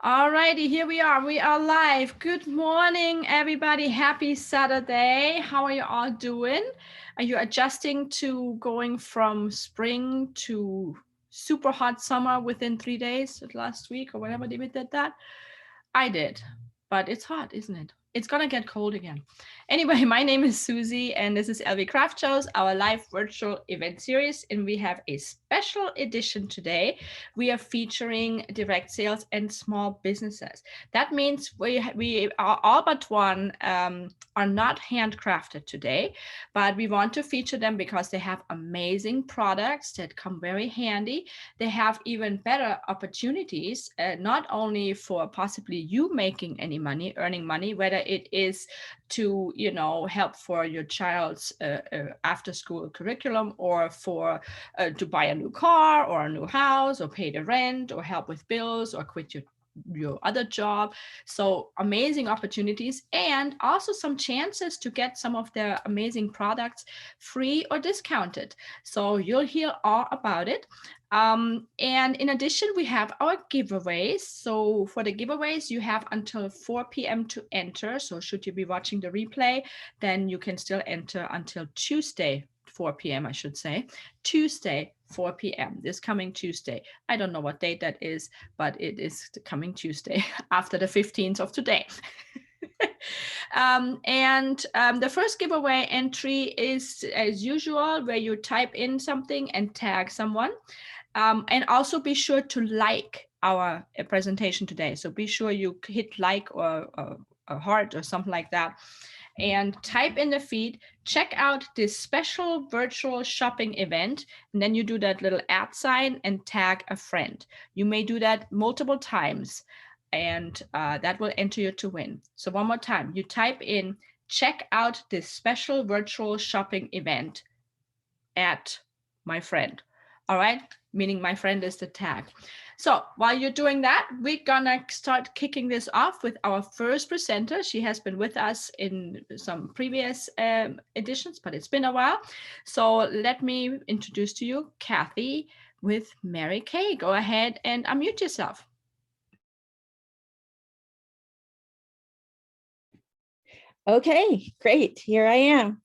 Alrighty, here we are. We are live. Good morning, everybody. Happy Saturday. How are you all doing? Are you adjusting to going from spring to super hot summer within 3 days last week or whatever we did that? I did, but it's hot, isn't it? It's gonna get cold again. Anyway, my name is Susie, and this is LV Craft Shows, our live virtual event series, and we have a special edition today. We are featuring direct sales and small businesses. That means we are all but one are not handcrafted today, but we want to feature them because they have amazing products that come very handy. They have even better opportunities, not only for possibly you making any money, earning money, whether it is to help for your child's after school curriculum, or for to buy a new car or a new house, or pay the rent, or help with bills, or quit your other job. So amazing opportunities, and also some chances to get some of their amazing products free or discounted. So you'll hear all about it. And in addition, we have our giveaways. So for the giveaways, you have until 4 p.m. to enter. So should you be watching the replay, then you can still enter until Tuesday, 4 p.m. I should say. Tuesday, 4 p.m. this coming Tuesday. I don't know what date that is, but it is the coming Tuesday after the 15th of today. The first giveaway entry is, as usual, where you type in something and tag someone. And also be sure to like our presentation today. So be sure you hit like or a heart or something like that, and type in the feed, check out this special virtual shopping event, and then you do that little @ sign and tag a friend. You may do that multiple times, and that will enter you to win. So one more time, you type in, check out this special virtual shopping event at my friend. All right, meaning my friend is the tag. So while you're doing that, we're gonna start kicking this off with our first presenter. She has been with us in some previous editions, but it's been a while. So let me introduce to you Kathy with Mary Kay. Go ahead and unmute yourself. Okay, great. Here I am.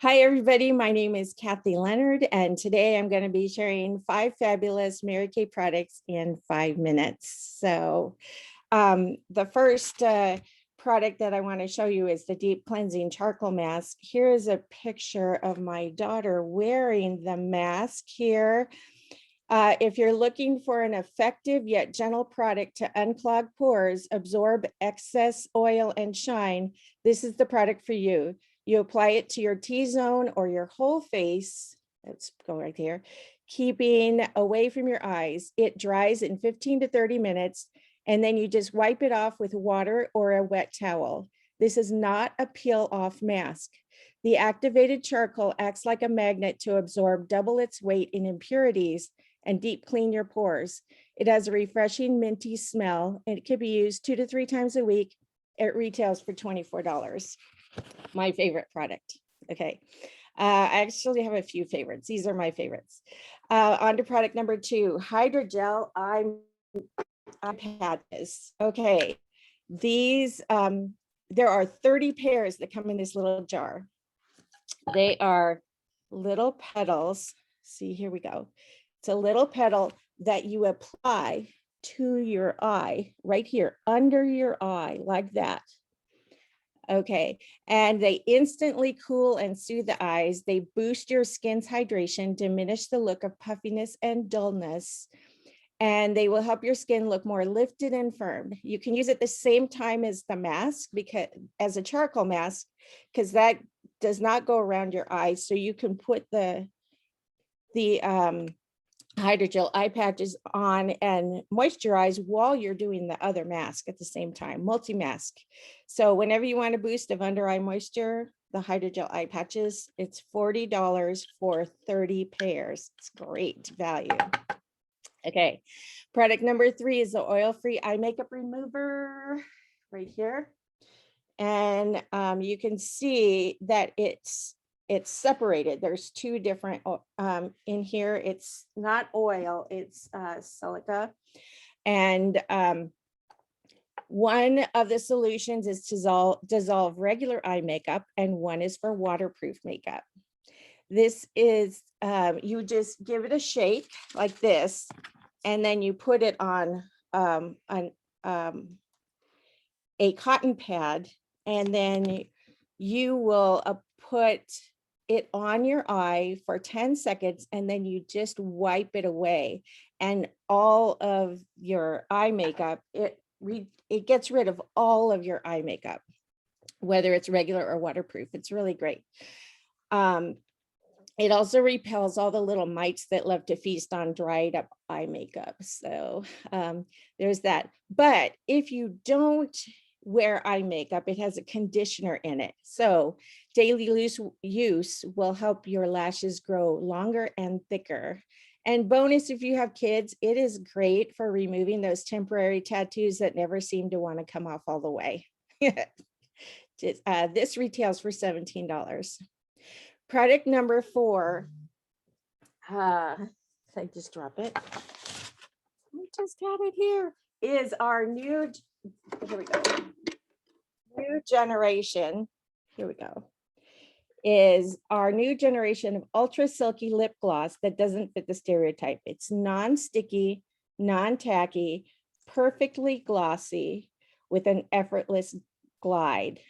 Hi, everybody. My name is Kathy Leonard, and today I'm going to be sharing 5 fabulous Mary Kay products in 5 minutes. So the first product that I want to show you is the Deep Cleansing Charcoal Mask. Here is a picture of my daughter wearing the mask here. If you're looking for an effective yet gentle product to unclog pores, absorb excess oil, and shine, this is the product for you. You apply it to your T-zone or your whole face. Let's go right here. Keeping away from your eyes. It dries in 15 to 30 minutes, and then you just wipe it off with water or a wet towel. This is not a peel-off mask. The activated charcoal acts like a magnet to absorb double its weight in impurities and deep clean your pores. It has a refreshing minty smell, and it could be used 2 to 3 times a week. It retails for $24. My favorite product. Okay. I actually have a few favorites. These are my favorites. On to product number 2, Hydrogel Eye Patches. Okay. These, there are 30 pairs that come in this little jar. They are little petals. See, here we go. It's a little petal that you apply to your eye, right here, under your eye, like that. Okay, and they instantly cool and soothe the eyes. They boost your skin's hydration, diminish the look of puffiness and dullness, and they will help your skin look more lifted and firm. You can use it the same time as the mask, because as a charcoal mask, because that does not go around your eyes. So you can put the hydrogel eye patches on and moisturize while you're doing the other mask at the same time, multi-mask. So whenever you want a boost of under eye moisture, the hydrogel eye patches, it's $40 for 30 pairs. It's great value. Okay, product number 3 is the oil-free eye makeup remover right here. And you can see that it's separated. There's 2 different in here. It's not oil, it's silica. And One of the solutions is to dissolve regular eye makeup, and one is for waterproof makeup. This is, you just give it a shake like this, and then you put it on a cotton pad, and then you will put it on your eye for 10 seconds, and then you just wipe it away, and all of your eye makeup, it gets rid of all of your eye makeup, whether it's regular or waterproof. It's really great. It also repels all the little mites that love to feast on dried up eye makeup. So there's that. But if you don't wear eye makeup, it has a conditioner in it. So daily use will help your lashes grow longer and thicker. And bonus, if you have kids, it is great for removing those temporary tattoos that never seem to want to come off all the way. This retails for $17. Product number 4, I just drop it. I just had it here, is our new, here we go, new generation, here we go, is our new generation of ultra silky lip gloss that doesn't fit the stereotype. It's non-sticky, non-tacky, perfectly glossy with an effortless glide.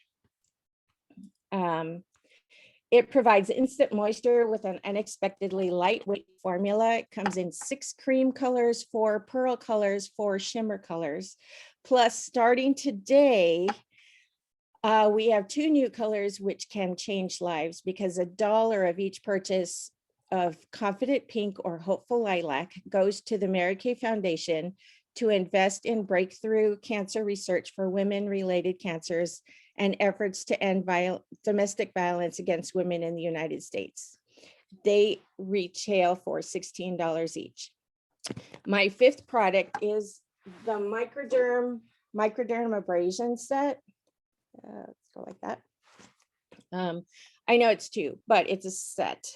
It provides instant moisture with an unexpectedly lightweight formula. It comes in 6 cream colors, 4 pearl colors, 4 shimmer colors. Plus, starting today, we have 2 new colors which can change lives, because $1 of each purchase of Confident Pink or Hopeful Lilac goes to the Mary Kay Foundation to invest in breakthrough cancer research for women-related cancers and efforts to end domestic violence against women in the United States. They retail for $16 each. My 5th product is the Microderm Microdermabrasion Set. Let's go like that. I know it's 2, but it's a set.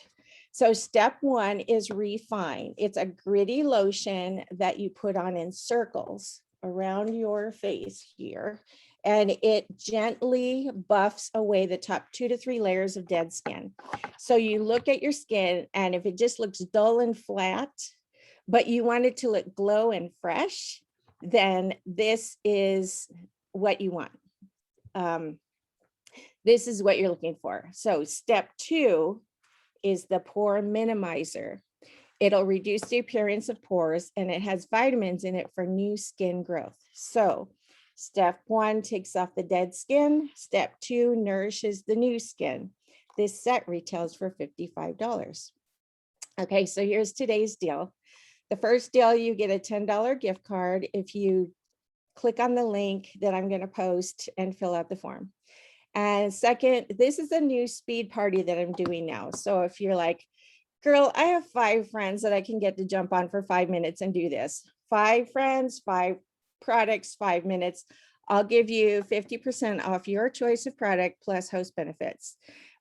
So step 1 is refine. It's a gritty lotion that you put on in circles around your face here, and it gently buffs away the top 2 to 3 layers of dead skin. So you look at your skin, and if it just looks dull and flat, but you want it to look glow and fresh, then this is what you want. This is what you're looking for. So step 2 is the Pore Minimizer. It'll reduce the appearance of pores, and it has vitamins in it for new skin growth. So step 1 takes off the dead skin. Step 2 nourishes the new skin. This set retails for $55. Okay, so here's today's deal. The first deal, you get a $10 gift card if you click on the link that I'm going to post and fill out the form. And second, this is a new speed party that I'm doing now. So if you're like, girl, I have 5 friends that I can get to jump on for 5 minutes and do this. 5 friends, 5 products, 5 minutes. I'll give you 50% off your choice of product plus host benefits.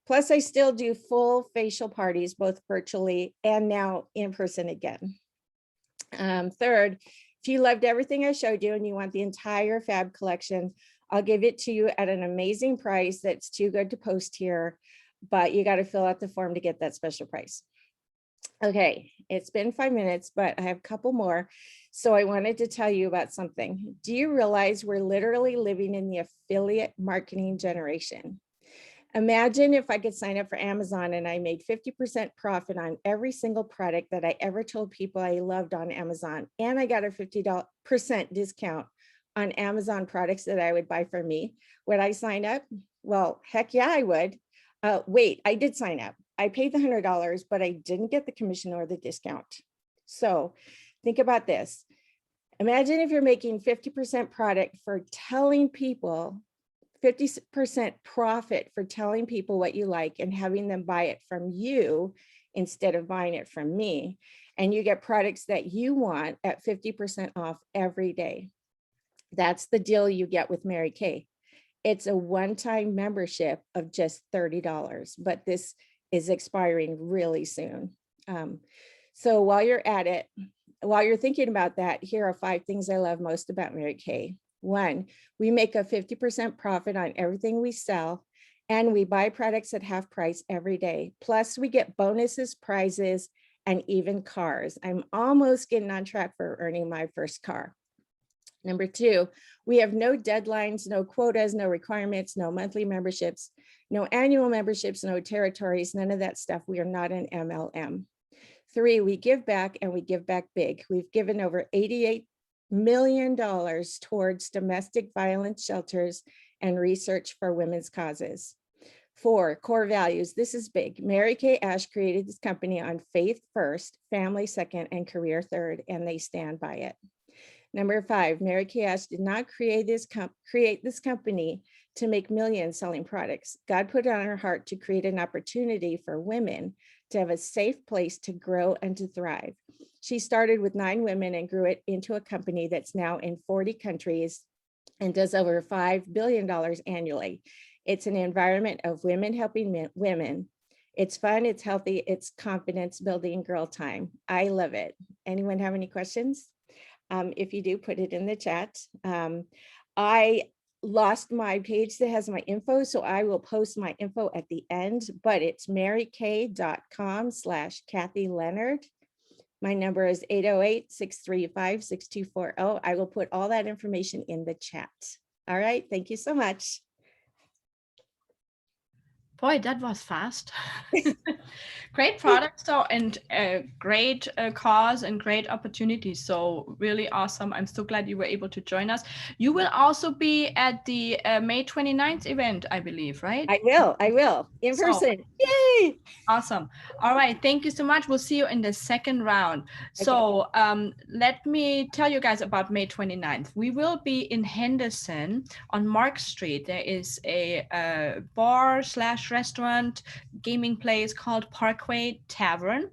Plus, I still do full facial parties, both virtually and now in person again. Third, if you loved everything I showed you and you want the entire Fab collection, I'll give it to you at an amazing price that's too good to post here, but you got to fill out the form to get that special price. Okay, it's been 5 minutes, but I have a couple more. So I wanted to tell you about something. Do you realize we're literally living in the affiliate marketing generation? Imagine if I could sign up for Amazon and I made 50% profit on every single product that I ever told people I loved on Amazon, and I got a 50% discount on Amazon products that I would buy for me. Would I sign up? Well, heck yeah, I would. Wait, I did sign up. I paid the $100, but I didn't get the commission or the discount. So think about this. Imagine if you're making 50% product for telling people, 50% profit for telling people what you like and having them buy it from you instead of buying it from me. And you get products that you want at 50% off every day. That's the deal you get with Mary Kay. It's a one-time membership of just $30, but this is expiring really soon. So while you're at it, while you're thinking about that, here are 5 things I love most about Mary Kay. One, we make a 50% profit on everything we sell, and we buy products at half price every day. Plus, we get bonuses, prizes, and even cars. I'm almost getting on track for earning my first car. Number two, we have no deadlines, no quotas, no requirements, no monthly memberships, no annual memberships, no territories, none of that stuff. We are not an MLM. Three, we give back, and we give back big. We've given over $88 million towards domestic violence shelters and research for women's causes. Four, core values. This is big. Mary Kay Ash created this company on faith first, family second, and career third, and they stand by it. Number five, Mary Kay Ash did not create this company to make millions selling products. God put it on her heart to create an opportunity for women to have a safe place to grow and to thrive. She started with 9 women and grew it into a company that's now in 40 countries and does over $5 billion annually. It's an environment of women helping women. It's fun, it's healthy, it's confidence building girl time. I love it. Anyone have any questions? If you do, put it in the chat. I lost my page that has my info, so I will post my info at the end, but it's marykay.com/Kathy Leonard. My number is 808-635-6240. I will put all that information in the chat. All right, thank you so much. Boy, that was fast. Great products though, and great cause and great opportunities. So really awesome. I'm so glad you were able to join us. You will also be at the May 29th event, I believe, right? I will, in person. Yay! Awesome. All right. Thank you so much. We'll see you in the second round. Okay. So let me tell you guys about May 29th. We will be in Henderson on Mark Street. There is a bar/restaurant gaming place called Pkwy Tavern,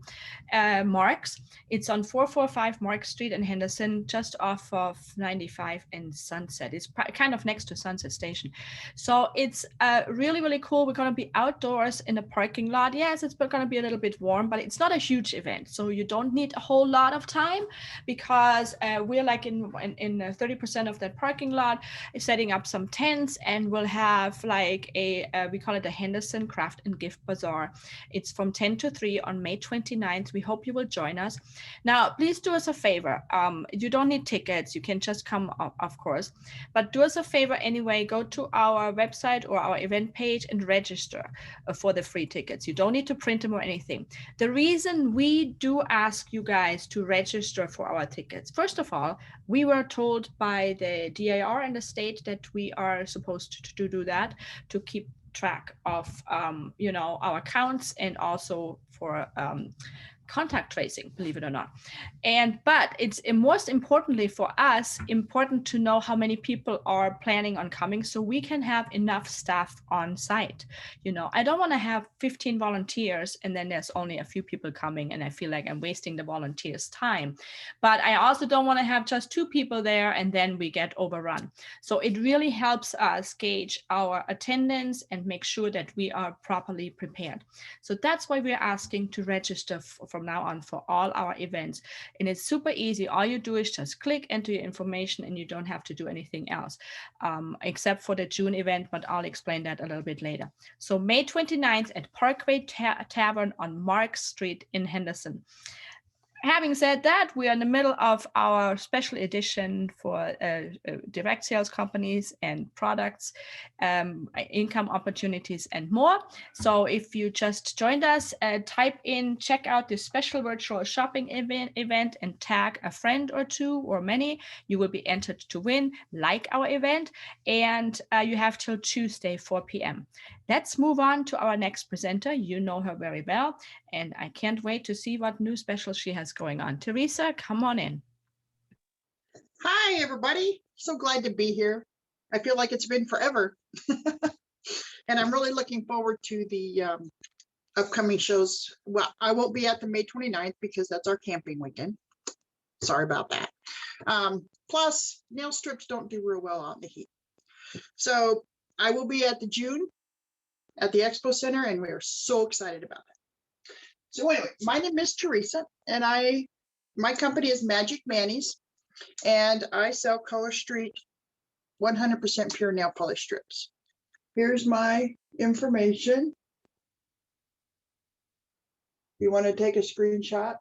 Mark's. It's on 445 Mark Street in Henderson, just off of 95 and Sunset. It's kind of next to Sunset Station. So it's really, really cool. We're going to be outdoors in a parking lot. Yes, it's going to be a little bit warm, but it's not a huge event. So you don't need a whole lot of time because we're like in 30% of that parking lot, setting up some tents, and we'll have like we call it the Henderson Craft and Gift Bazaar. It's from 10 to 3 on May 29th. We hope you will join us. Now, please do us a favor. You don't need tickets. You can just come, of course. But do us a favor anyway. Go to our website or our event page and register for the free tickets. You don't need to print them or anything. The reason we do ask you guys to register for our tickets, first of all, we were told by the DIR and the state that we are supposed to do that to keep track of our accounts and also for contact tracing, believe it or not. But it's most importantly for us, important to know how many people are planning on coming so we can have enough staff on site. I don't want to have 15 volunteers and then there's only a few people coming and I feel like I'm wasting the volunteers' time. But I also don't want to have just 2 people there and then we get overrun. So it really helps us gauge our attendance and make sure that we are properly prepared. So that's why we're asking to register from now on for all our events. And it's super easy. All you do is just click, enter your information, and you don't have to do anything else except for the June event, but I'll explain that a little bit later. So May 29th at Pkwy Tavern on Mark Street in Henderson. Having said that, we are in the middle of our special edition for direct sales companies and products, income opportunities, and more. So if you just joined us, type in, check out this special virtual shopping event and tag a friend or 2 or many. You will be entered to win, like our event, and you have till Tuesday, 4 p.m. Let's move on to our next presenter. You know her very well, and I can't wait to see what new special she has going on. Teresa, come on in. Hi, everybody. So glad to be here. I feel like it's been forever. And I'm really looking forward to the upcoming shows. Well, I won't be at the May 29th because that's our camping weekend. Sorry about that. Plus, nail strips don't do real well out in the heat. So I will be at the June at the Expo Center, and we are so excited about that. So anyway, my name is Teresa, and my company is Magic Manny's, and I sell Color Street 100% pure nail polish strips. Here's my information. You want to take a screenshot?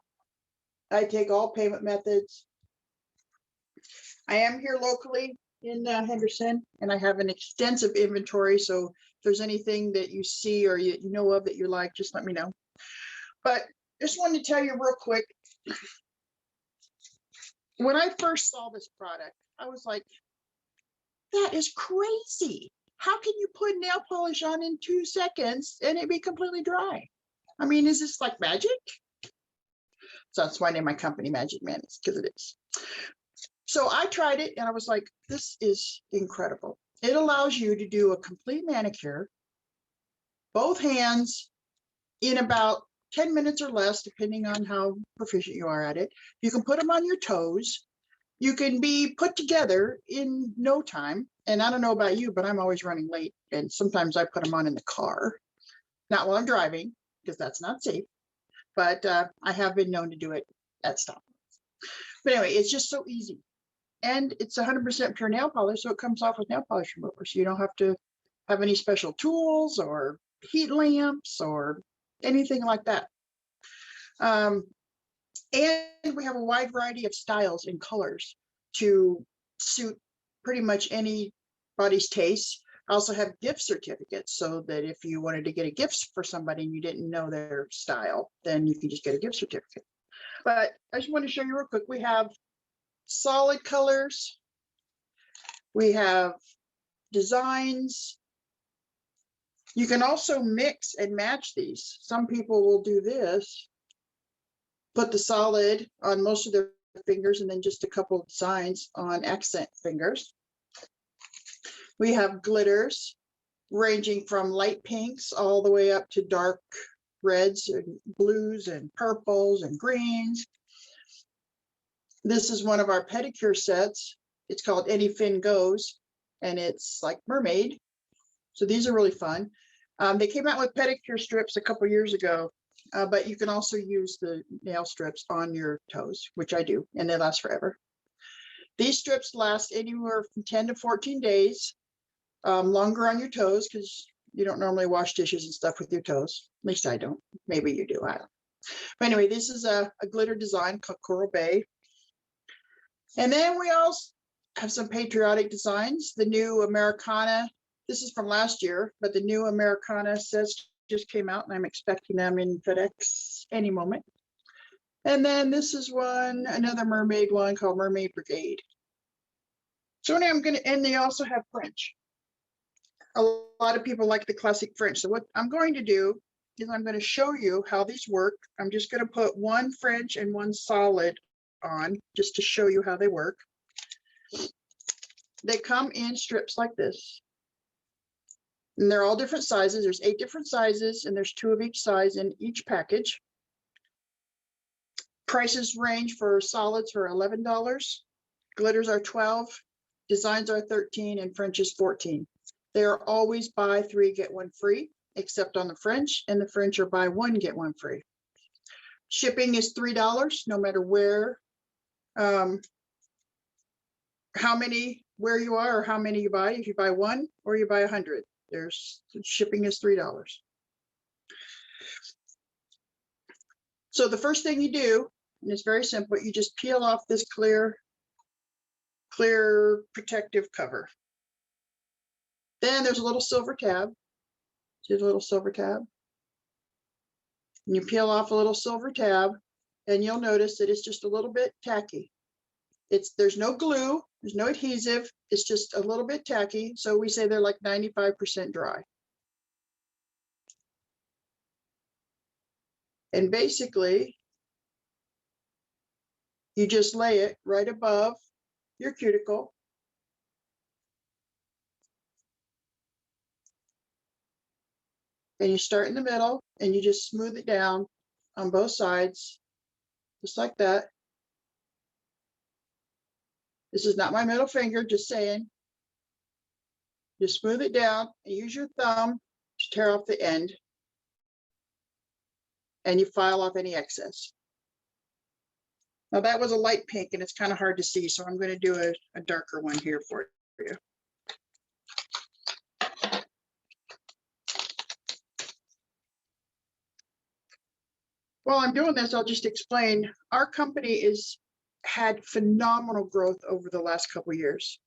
I take all payment methods. I am here locally in Henderson, and I have an extensive inventory. So if there's anything that you see or you know of that you like, just let me know. But just wanted to tell you real quick. When I first saw this product, I was like, that is crazy. How can you put nail polish on in 2 seconds and it be completely dry? I mean, is this like magic? So that's why I named my company Magic Man, because it is. So I tried it and I was like, this is incredible. It allows you to do a complete manicure, both hands, in about 10 minutes or less, depending on how proficient you are at it. You can put them on your toes. You can be put together in no time. And I don't know about you, but I'm always running late. And sometimes I put them on in the car, not while I'm driving, because that's not safe. But I have been known to do it at stop. But anyway, it's just so easy. And it's 100% pure nail polish, so it comes off with nail polish remover. So you don't have to have any special tools or heat lamps or anything like that. And we have a wide variety of styles and colors to suit pretty much anybody's taste. I also have gift certificates, so that if you wanted to get a gift for somebody and you didn't know their style, then you can just get a gift certificate. But I just want to show you real quick. We have solid colors. We have designs. You can also mix and match these. Some people will do this, put the solid on most of their fingers and then just a couple of designs on accent fingers. We have glitters ranging from light pinks all the way up to dark reds and blues and purples and greens. This is one of our pedicure sets. It's called Any Fin Goes, and it's like mermaid. So these are really fun. They came out with pedicure strips a couple years ago, but you can also use the nail strips on your toes, which I do, and they last forever. These strips last anywhere from 10 to 14 days, longer on your toes, because you don't normally wash dishes and stuff with your toes. At least I don't. Maybe you do. I don't. But anyway, this is a glitter design called Coral Bay. And then we also have some patriotic designs. The new Americana, this is from last year, but the new Americana sets just came out and I'm expecting them in FedEx any moment. And then this is one, another mermaid one called Mermaid Brigade. So now I'm going to, and they also have French. A lot of people like the classic French. So what I'm going to do is I'm going to show you how these work. I'm just going to put one French and one solid on just to show you how they work. They come in strips like this. And they're all different sizes. There's 8 different sizes and there's 2 of each size in each package. Prices range for solids for $11. Glitters are $12. Designs are $13 and French is $14. They are always buy 3, get 1 free, except on the French, and the French are buy 1, get 1 free. Shipping is $3, no matter where, how many, where you are or how many you buy. If you buy 1 or you buy 100, there's shipping is $3. So the first thing you do, and it's very simple, you just peel off this clear protective cover. Then there's a little silver tab. See the little silver tab? And you peel off a little silver tab and you'll notice that it's just a little bit tacky. There's no glue, there's no adhesive, it's just a little bit tacky. So we say they're like 95% dry. And basically, you just lay it right above your cuticle. And you start in the middle and you just smooth it down on both sides, just like that. This is not my middle finger, just saying. Just smooth it down and use your thumb to tear off the end. And you file off any excess. Now that was a light pink and it's kind of hard to see, so I'm going to do a darker one here for you. While I'm doing this, I'll just explain. Our company had phenomenal growth over the last couple of years.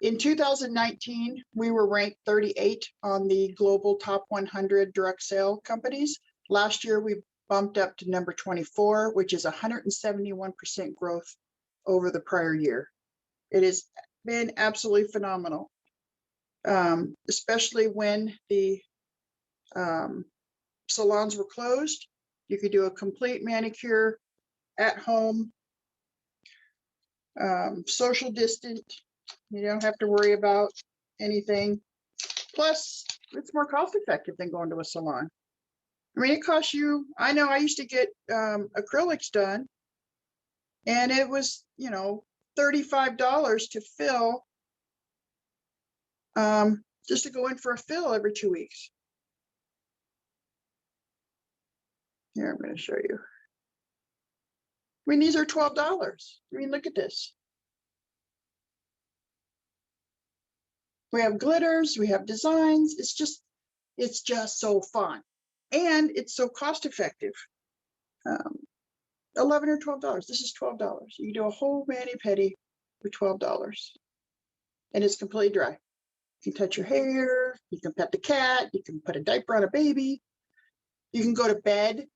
In 2019, we were ranked 38 on the global top 100 direct sale companies. Last year, we bumped up to number 24, which is 171% growth over the prior year. It has been absolutely phenomenal, especially when the salons were closed. You could do a complete manicure at home, social distant. You don't have to worry about anything. Plus, it's more cost effective than going to a salon. I mean, it costs you, I know I used to get acrylics done, and it was, you know, $35 to fill, just to go in for a fill every 2 weeks. Here, I'm going to show you. I mean, these are $12. I mean, look at this. We have glitters, we have designs. It's just so fun. And it's so cost effective. $11 or $12. This is $12. You can do a whole mani-pedi for $12. And it's completely dry. You can touch your hair, you can pet the cat, you can put a diaper on a baby, you can go to bed.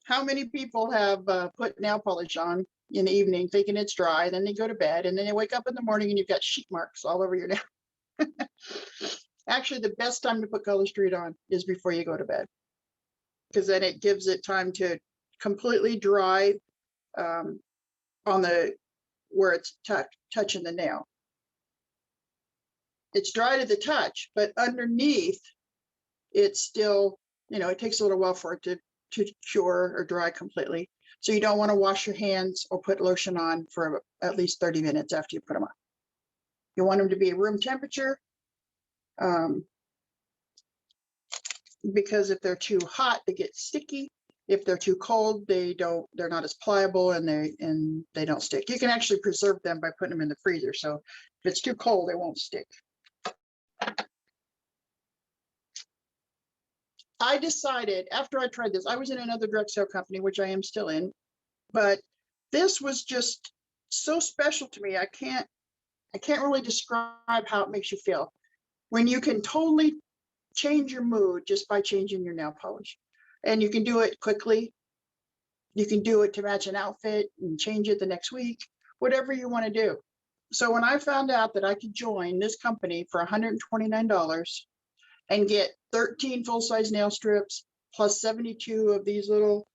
How many people have put nail polish on in the evening thinking it's dry, then they go to bed, and then they wake up in the morning and you've got sheet marks all over your nail? Actually, the best time to put Color Street on is before you go to bed, because then it gives it time to completely dry on where it's touching the nail. It's dry to the touch, but underneath it's still, you know, it takes a little while for it to cure or dry completely. So you don't want to wash your hands or put lotion on for at least 30 minutes after you put them on. You want them to be room temperature, because if they're too hot, they get sticky. If they're too cold, they're not as pliable, and they don't stick. You can actually preserve them by putting them in the freezer. So if it's too cold, they won't stick. I decided after I tried this, I was in another direct sale company, which I am still in, but this was just so special to me. I can't really describe how it makes you feel when you can totally change your mood just by changing your nail polish. And you can do it quickly. You can do it to match an outfit and change it the next week, whatever you want to do. So when I found out that I could join this company for $129 and get 13 full-size nail strips plus 72 of these little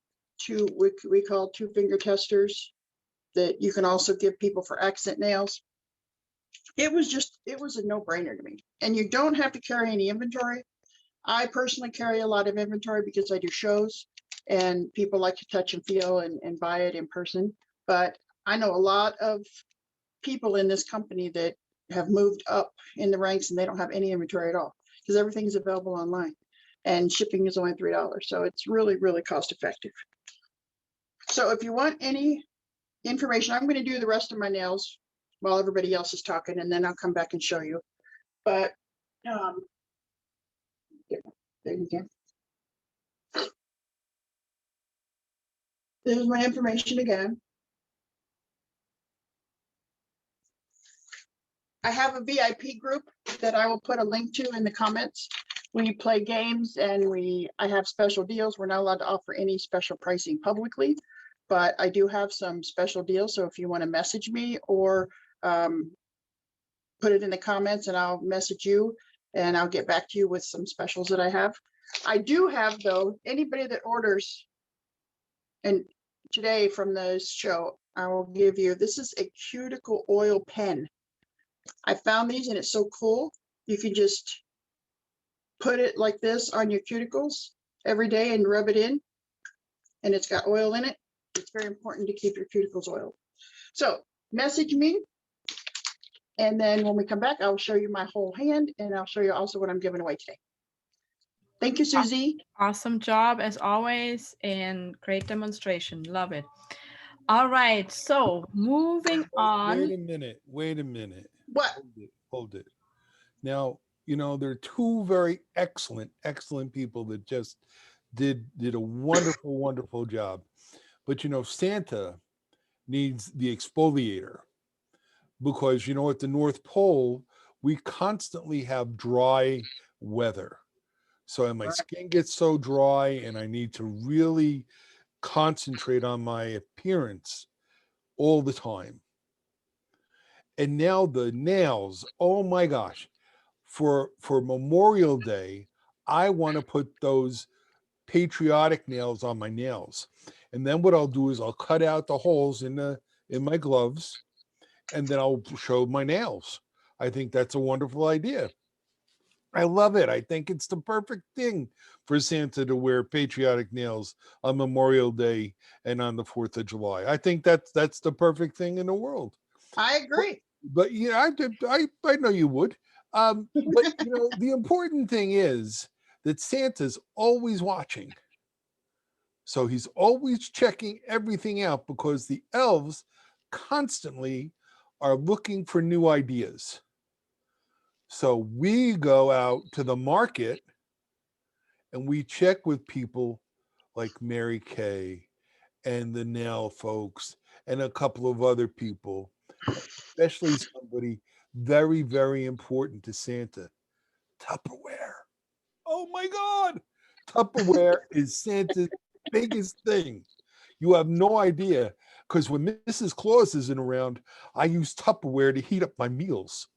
we call 2-finger testers that you can also give people for accent nails, it was a no-brainer to me. And you don't have to carry any inventory. I personally carry a lot of inventory because I do shows and people like to touch and feel and buy it in person. But I know a lot of people in this company that have moved up in the ranks and they don't have any inventory at all, because everything is available online and shipping is only $3. So it's really, really cost effective. So if you want any information, I'm going to do the rest of my nails while everybody else is talking, and then I'll come back and show you. But there you go. This is my information again. I have a VIP group that I will put a link to in the comments. We play games and I have special deals. We're not allowed to offer any special pricing publicly, but I do have some special deals. So if you want to message me or put it in the comments, and I'll message you and I'll get back to you with some specials that I have. I do have, though, anybody that orders, and today from this show, I will give you, this is a Cuticle Oil Pen. I found these and it's so cool. You can just put it like this on your cuticles every day and rub it in, and it's got oil in it. It's very important to keep your cuticles oiled. So message me, and then when we come back, I'll show you my whole hand, and I'll show you also what I'm giving away today. Thank you, Susie. Awesome job as always, and great demonstration. Love it. All right, so moving on. Wait a minute. What? Hold it. Now, you know, there are two very excellent people that just did a wonderful, wonderful job. But you know, Santa needs the exfoliator because you know, at the North Pole, we constantly have dry weather. So and my skin gets so dry and I need to really concentrate on my appearance all the time. And now the nails, oh my gosh, for Memorial Day, I want to put those patriotic nails on my nails. And then what I'll do is I'll cut out the holes in my gloves and then I'll show my nails. I think that's a wonderful idea. I love it. I think it's the perfect thing for Santa to wear patriotic nails on Memorial Day and on the 4th of July. I think that's the perfect thing in the world. I agree. But you know, I know you would. But you know, the important thing is that Santa's always watching. So he's always checking everything out because the elves constantly are looking for new ideas. So we go out to the market and we check with people like Mary Kay and the nail folks and a couple of other people, especially somebody very, very important to Santa, Tupperware. Oh my God. Tupperware is Santa's biggest thing. You have no idea, because when Mrs. Claus isn't around, I use Tupperware to heat up my meals.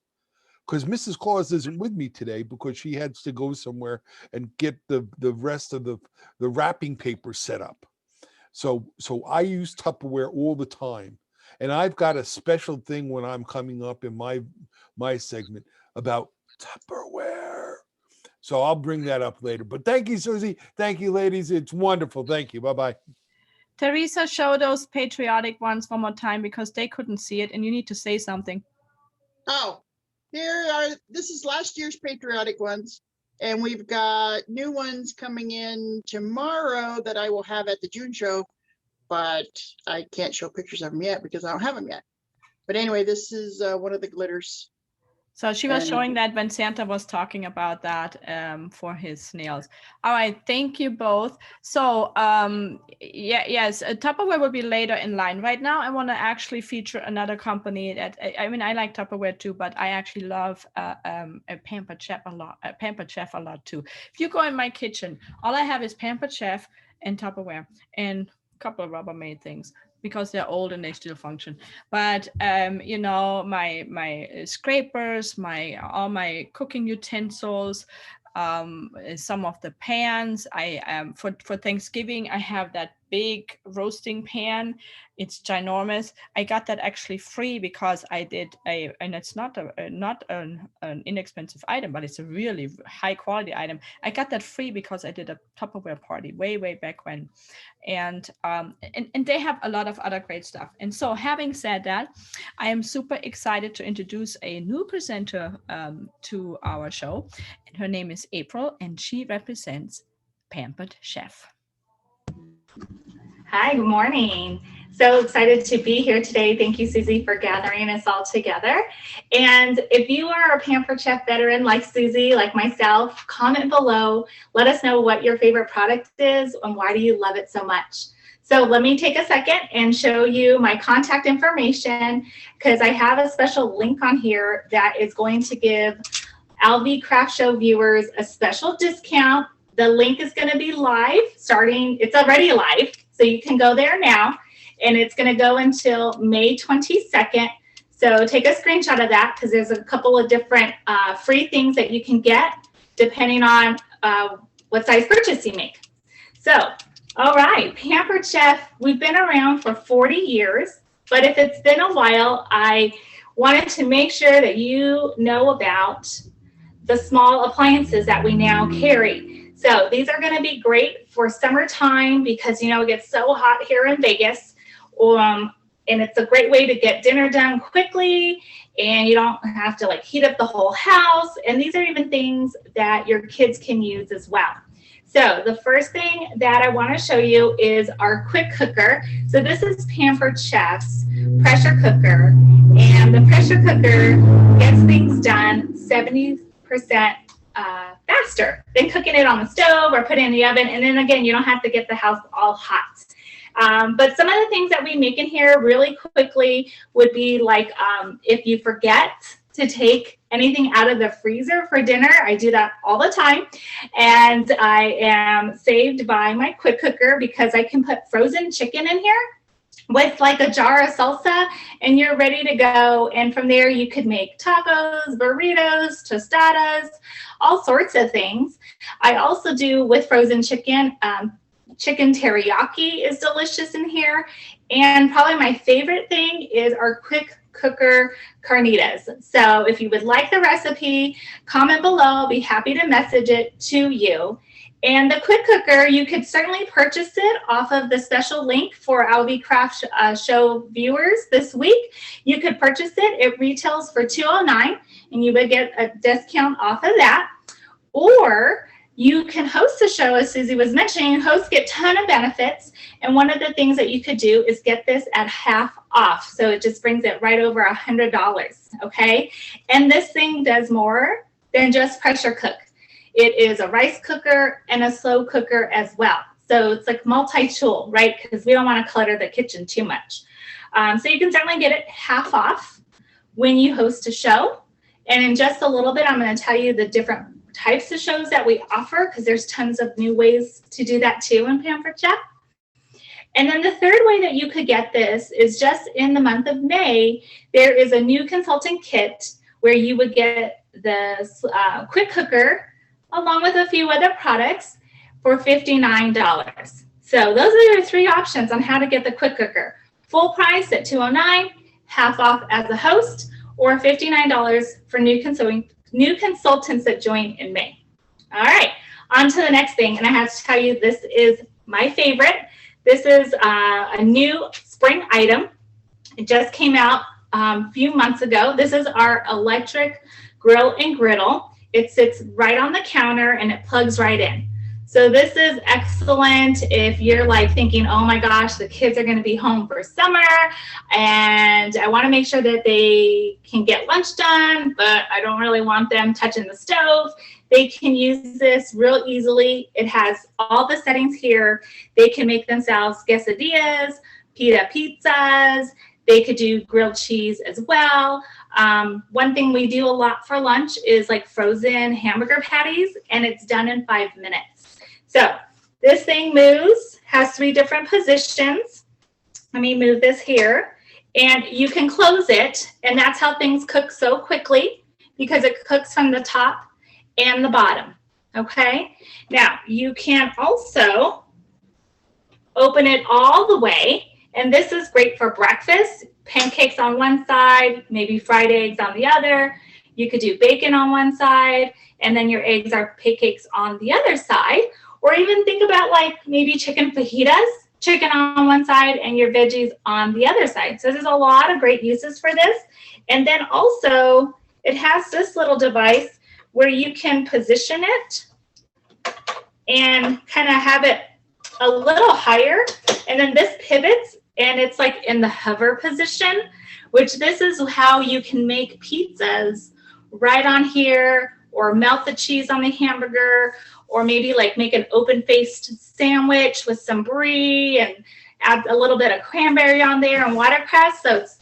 Because Mrs. Claus isn't with me today because she had to go somewhere and get the rest of the wrapping paper set up. So I use Tupperware all the time. And I've got a special thing when I'm coming up in my segment about Tupperware. So I'll bring that up later. But thank you, Susie. Thank you, ladies. It's wonderful. Thank you. Bye-bye. Teresa, show those patriotic ones one more time because they couldn't see it and you need to say something. Oh, this is last year's patriotic ones. And we've got new ones coming in tomorrow that I will have at the June show, but I can't show pictures of them yet because I don't have them yet. But anyway, this is one of the glitters. So she was showing that when Santa was talking about that for his nails. All right, thank you both. So yes, Tupperware will be later in line. Right now, I want to actually feature another company that I mean I like Tupperware too, but I actually love a Pampered Chef a lot. Pampered Chef a lot too. If you go in my kitchen, all I have is Pampered Chef and Tupperware and a couple of Rubbermaid things, because they're old and they still function. But you know, my scrapers, all my cooking utensils, some of the pans. I for Thanksgiving I have that big roasting pan. It's ginormous. I got that actually free because I did and it's not an inexpensive item, but it's a really high quality item. I got that free because I did a Tupperware party way back when, and they have a lot of other great stuff. And so, having said that, I am super excited to introduce a new presenter to our show, and her name is April, and she represents Pampered Chef. Hi, good morning. So excited to be here today. Thank you, Susie, for gathering us all together. And if you are a Pampered Chef veteran like Susie, like myself, comment below. Let us know what your favorite product is and why do you love it so much. So let me take a second and show you my contact information, because I have a special link on here that is going to give LV Craft Show viewers a special discount. The link is going to be live starting, it's already live, so you can go there now, and it's going to go until May 22nd. So take a screenshot of that, because there's a couple of different free things that you can get depending on what size purchase you make. So, all right, Pampered Chef, we've been around for 40 years, but if it's been a while, I wanted to make sure that you know about the small appliances that we now carry. So these are going to be great for summertime because, you know, it gets so hot here in Vegas. And it's a great way to get dinner done quickly, and you don't have to like heat up the whole house. And these are even things that your kids can use as well. So the first thing that I want to show you is our quick cooker. So this is Pampered Chef's pressure cooker, and the pressure cooker gets things done 70% faster than cooking it on the stove or putting it in the oven. And then again, you don't have to get the house all hot. But some of the things that we make in here really quickly would be like if you forget to take anything out of the freezer for dinner. I do that all the time. And I am saved by my quick cooker because I can put frozen chicken in here with like a jar of salsa and you're ready to go. And from there you could make tacos, burritos, tostadas, all sorts of things. I also do with frozen chicken, chicken teriyaki is delicious in here. And probably my favorite thing is our quick cooker carnitas. So if you would like the recipe, comment below. I'll be happy to message it to you. And the quick cooker, you could certainly purchase it off of the special link for LV Craft Show viewers this week. You could purchase it. It retails for $209 and you would get a discount off of that. Or you can host a show, as Susie was mentioning. Hosts get a ton of benefits. And one of the things that you could do is get this at half off. So it just brings it right over $100, okay? And this thing does more than just pressure cook. It is a rice cooker and a slow cooker as well. So it's like multi-tool, right? Because we don't want to clutter the kitchen too much. So you can certainly get it half off when you host a show. And in just a little bit, I'm going to tell you the different types of shows that we offer because there's tons of new ways to do that too in Pampered Chef. And then the third way that you could get this is just in the month of May, there is a new consultant kit where you would get the quick cooker along with a few other products for $59. So those are your three options on how to get the quick cooker. Full price at $209, half off as a host, or $59 for new consultants that join in May. All right, on to the next thing. And I have to tell you, this is my favorite. This is a new spring item. It just came out a few months ago. This is our electric grill and griddle. It sits right on the counter and it plugs right in. So this is excellent if you're like thinking, oh my gosh, the kids are going to be home for summer and I want to make sure that they can get lunch done, but I don't really want them touching the stove. They can use this real easily. It has all the settings here. They can make themselves quesadillas, pita pizzas. They could do grilled cheese as well. One thing we do a lot for lunch is like frozen hamburger patties, and it's done in 5 minutes. So this thing moves, has 3 different positions. Let me move this here. And you can close it, and that's how things cook so quickly because it cooks from the top and the bottom, okay? Now, you can also open it all the way, and this is great for breakfast. Pancakes on one side, maybe fried eggs on the other. You could do bacon on one side, and then your eggs are pancakes on the other side. Or even think about like maybe chicken fajitas, chicken on one side and your veggies on the other side. So there's a lot of great uses for this. And then also it has this little device where you can position it and kind of have it a little higher. And then this pivots and it's like in the hover position, which this is how you can make pizzas right on here, or melt the cheese on the hamburger, or maybe like make an open-faced sandwich with some brie and add a little bit of cranberry on there and watercress. So it's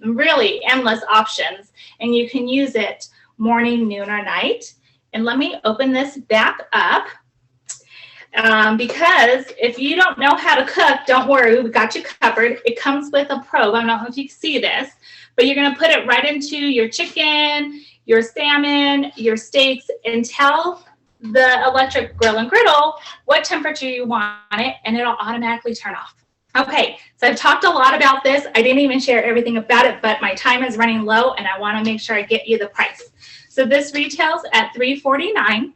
really endless options, and you can use it morning, noon, or night. And let me open this back up because if you don't know how to cook, don't worry, we got you covered. It comes with a probe. I don't know if you can see this, but you're going to put it right into your chicken, your salmon, your steaks, and tell the electric grill and griddle what temperature you want it, and it'll automatically turn off. Okay, so I've talked a lot about this. I didn't even share everything about it, but my time is running low and I want to make sure I get you the price. So this retails at $349.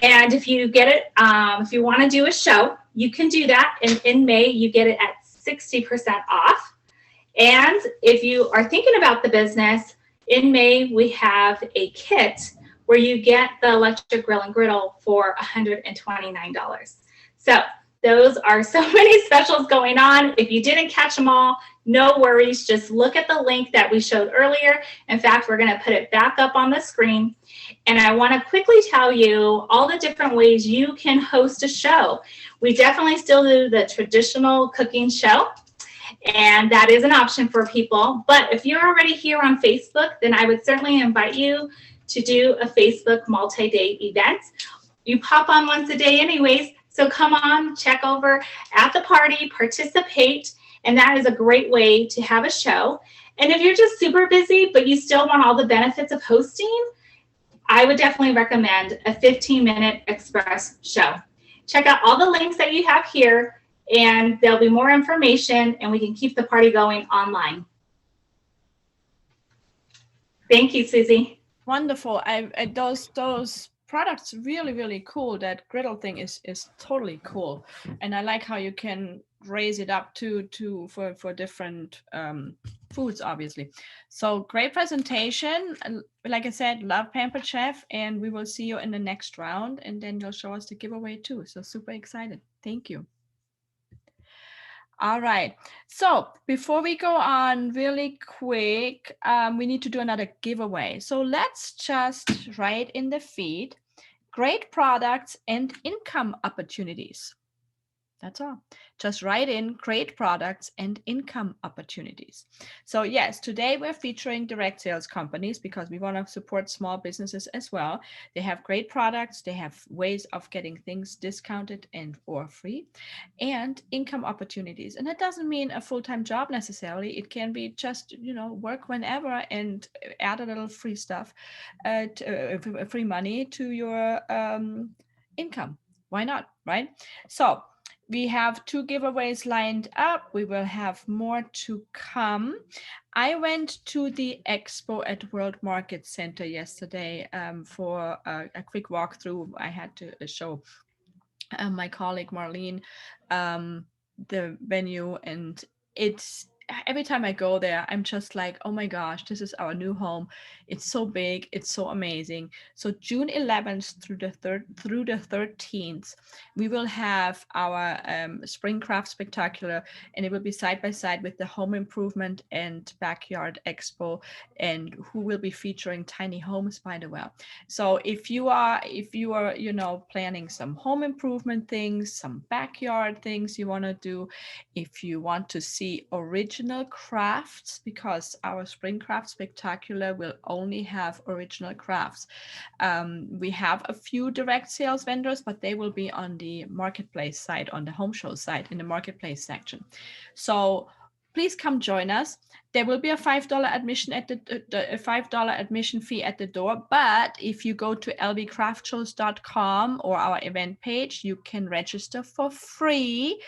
And if you get it, if you want to do a show, you can do that. And in May, you get it at 60% off. And if you are thinking about the business, in May, we have a kit where you get the electric grill and griddle for $129. So Those are so many specials going on. If you didn't catch them all, no worries. Just look at the link that we showed earlier. In fact, we're going to put it back up on the screen. And I want to quickly tell you all the different ways you can host a show. We definitely still do the traditional cooking show, and that is an option for people. But if you're already here on Facebook, then I would certainly invite you to do a Facebook multi-day event. You pop on once a day anyways, so come on, check over at the party, participate, and that is a great way to have a show. And if you're just super busy, but you still want all the benefits of hosting, I would definitely recommend a 15-minute express show. Check out all the links that you have here, and there'll be more information, and we can keep the party going online. Thank you, Susie. Wonderful. Those products really cool. That griddle thing is totally cool, and I like how you can raise it up for different foods, obviously. So great presentation. Like I said, love Pampered Chef, and we will see you in the next round, and then you'll show us the giveaway too. So super excited. Thank you. All right, so before we go on really quick, we need to do another giveaway. So let's just write in the feed, great products and income opportunities. That's all. Just write in great products and income opportunities. So yes, today we're featuring direct sales companies because we want to support small businesses as well. They have great products. They have ways of getting things discounted and or free, and income opportunities. And that doesn't mean a full-time job necessarily. It can be just, you know, work whenever and add a little free stuff, free money to your income. Why not, right? So we have 2 giveaways lined up. We will have more to come. I went to the expo at World Market Center yesterday for a quick walkthrough. I had to show my colleague Marlene the venue, and it's every time I go there, I'm just like, oh my gosh, this is our new home. It's so big, it's so amazing. So June 11th through the 13th, we will have our Spring Craft Spectacular, and it will be side by side with the Home Improvement and Backyard Expo, and who will be featuring tiny homes, by the way. So if you are, you know, planning some home improvement things, some backyard things you want to do, if you want to see original crafts, because our Spring Craft Spectacular will only have original crafts. We have a few direct sales vendors, but they will be on the marketplace side, on the home show side, in the marketplace section. So please come join us. There will be a $5 admission at a $5 admission fee at the door. But if you go to lbcraftshows.com or our event page, you can register for free.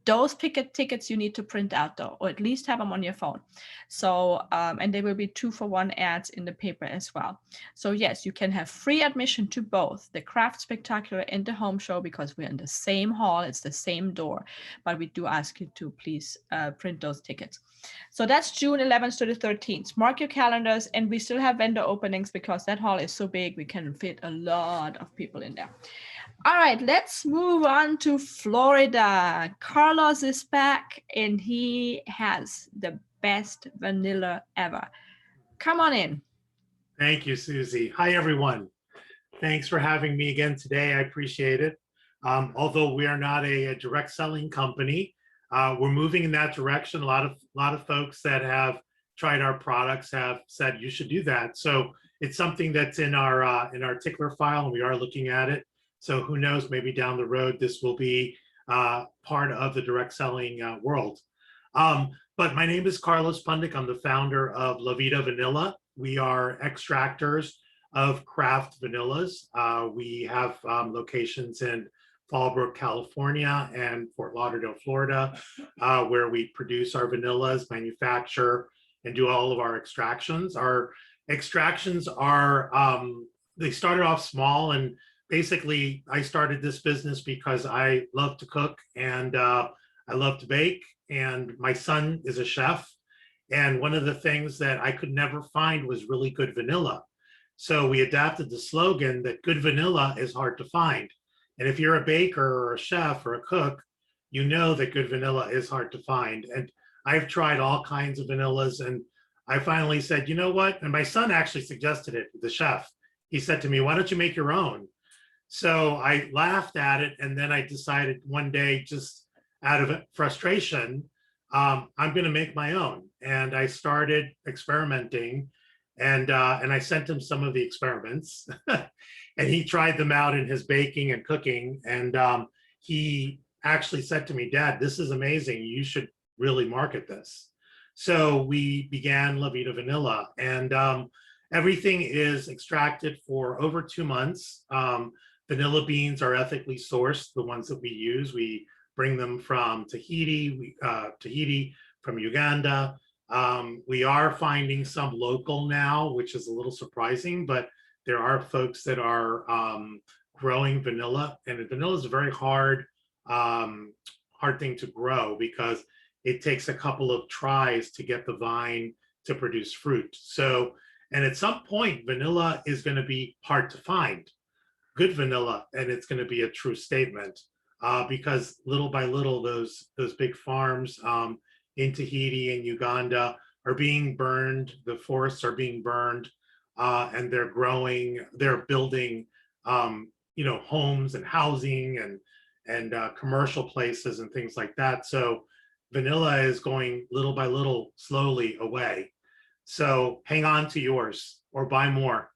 Those tickets you need to print out though, or at least have them on your phone. So, and there will be 2-for-1 ads in the paper as well. So yes, you can have free admission to both the Craft Spectacular and the home show because we're in the same hall, it's the same door, but we do ask you to please print those tickets. So that's June 11th to the 13th. Mark your calendars, and we still have vendor openings because that hall is so big, we can fit a lot of people in there. All right, let's move on to Florida. Carlos is back, and he has the best vanilla ever. Come on in. Thank you, Susie. Hi, everyone. Thanks for having me again today. I appreciate it. Although we are not a direct selling company, we're moving in that direction. A lot of folks that have tried our products have said you should do that. So it's something that's in our tickler file, and we are looking at it. So who knows, maybe down the road, this will be part of the direct selling world. But my name is Carlos Pundick. I'm the founder of Lavender Vanilla. We are extractors of craft vanillas. We have locations in Fallbrook, California, and Fort Lauderdale, Florida, where we produce our vanillas, manufacture, and do all of our extractions. Our extractions are, they started off small, and basically, I started this business because I love to cook and I love to bake, and my son is a chef. And one of the things that I could never find was really good vanilla. So we adapted the slogan that good vanilla is hard to find. And if you're a baker or a chef or a cook, you know that good vanilla is hard to find. And I've tried all kinds of vanillas, and I finally said, you know what? And my son actually suggested it, the chef. He said to me, why don't you make your own? So I laughed at it, and then I decided one day, just out of frustration, I'm going to make my own. And I started experimenting, and I sent him some of the experiments, and he tried them out in his baking and cooking. And he actually said to me, Dad, this is amazing. You should really market this. So we began Lavender Vanilla, and everything is extracted for over 2 months. Vanilla beans are ethically sourced, the ones that we use. We bring them from Tahiti, from Uganda. We are finding some local now, which is a little surprising, but there are folks that are growing vanilla, and vanilla is a very hard thing to grow because it takes a couple of tries to get the vine to produce fruit. So, and at some point, vanilla is going to be hard to find, good vanilla, and it's going to be a true statement because little by little, those big farms in Tahiti and Uganda are being burned. The forests are being burned, and they're building, homes and housing and commercial places and things like that. So vanilla is going little by little, slowly away. So hang on to yours or buy more.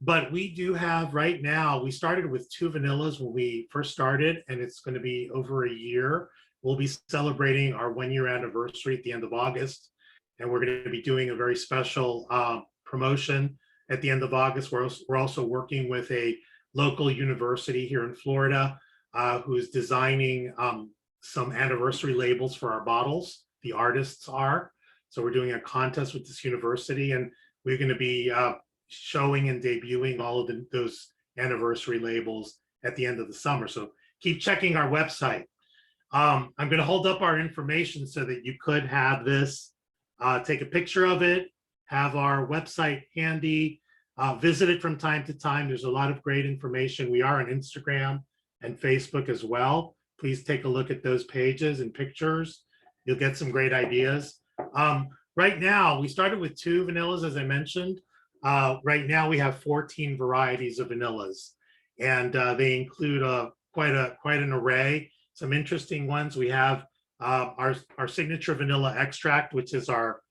But we do have right now, we started with 2 vanillas when we first started, and it's going to be over a year. We'll be celebrating our 1-year anniversary at the end of August, and we're going to be doing a very special promotion at the end of August. We're also working with a local university here in Florida who is designing some anniversary labels for our bottles. The artists are. So we're doing a contest with this university, and we're going to be showing and debuting all of those anniversary labels at the end of the summer. So keep checking our website. I'm going to hold up our information so that you could have this, take a picture of it, have our website handy, visit it from time to time. There's a lot of great information. We are on Instagram and Facebook as well. Please take a look at those pages and pictures. You'll get some great ideas. Right now, we started with 2 vanillas, as I mentioned. Right now, we have 14 varieties of vanillas, and they include quite an array. Some interesting ones. We have our signature vanilla extract, which is our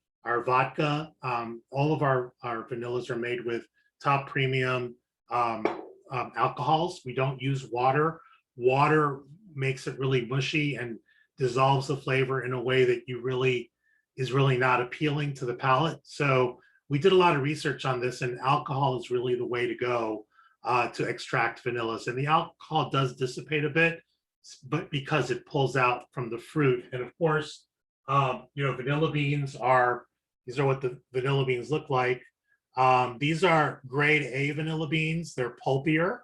vodka. All of our vanillas are made with top premium alcohols. We don't use water. Water makes it really mushy and dissolves the flavor in a way that is really not appealing to the palate. So we did a lot of research on this, and alcohol is really the way to go to extract vanillas. And the alcohol does dissipate a bit, but because it pulls out from the fruit. And of course, vanilla beans these are what the vanilla beans look like. These are grade A vanilla beans. They're pulpier.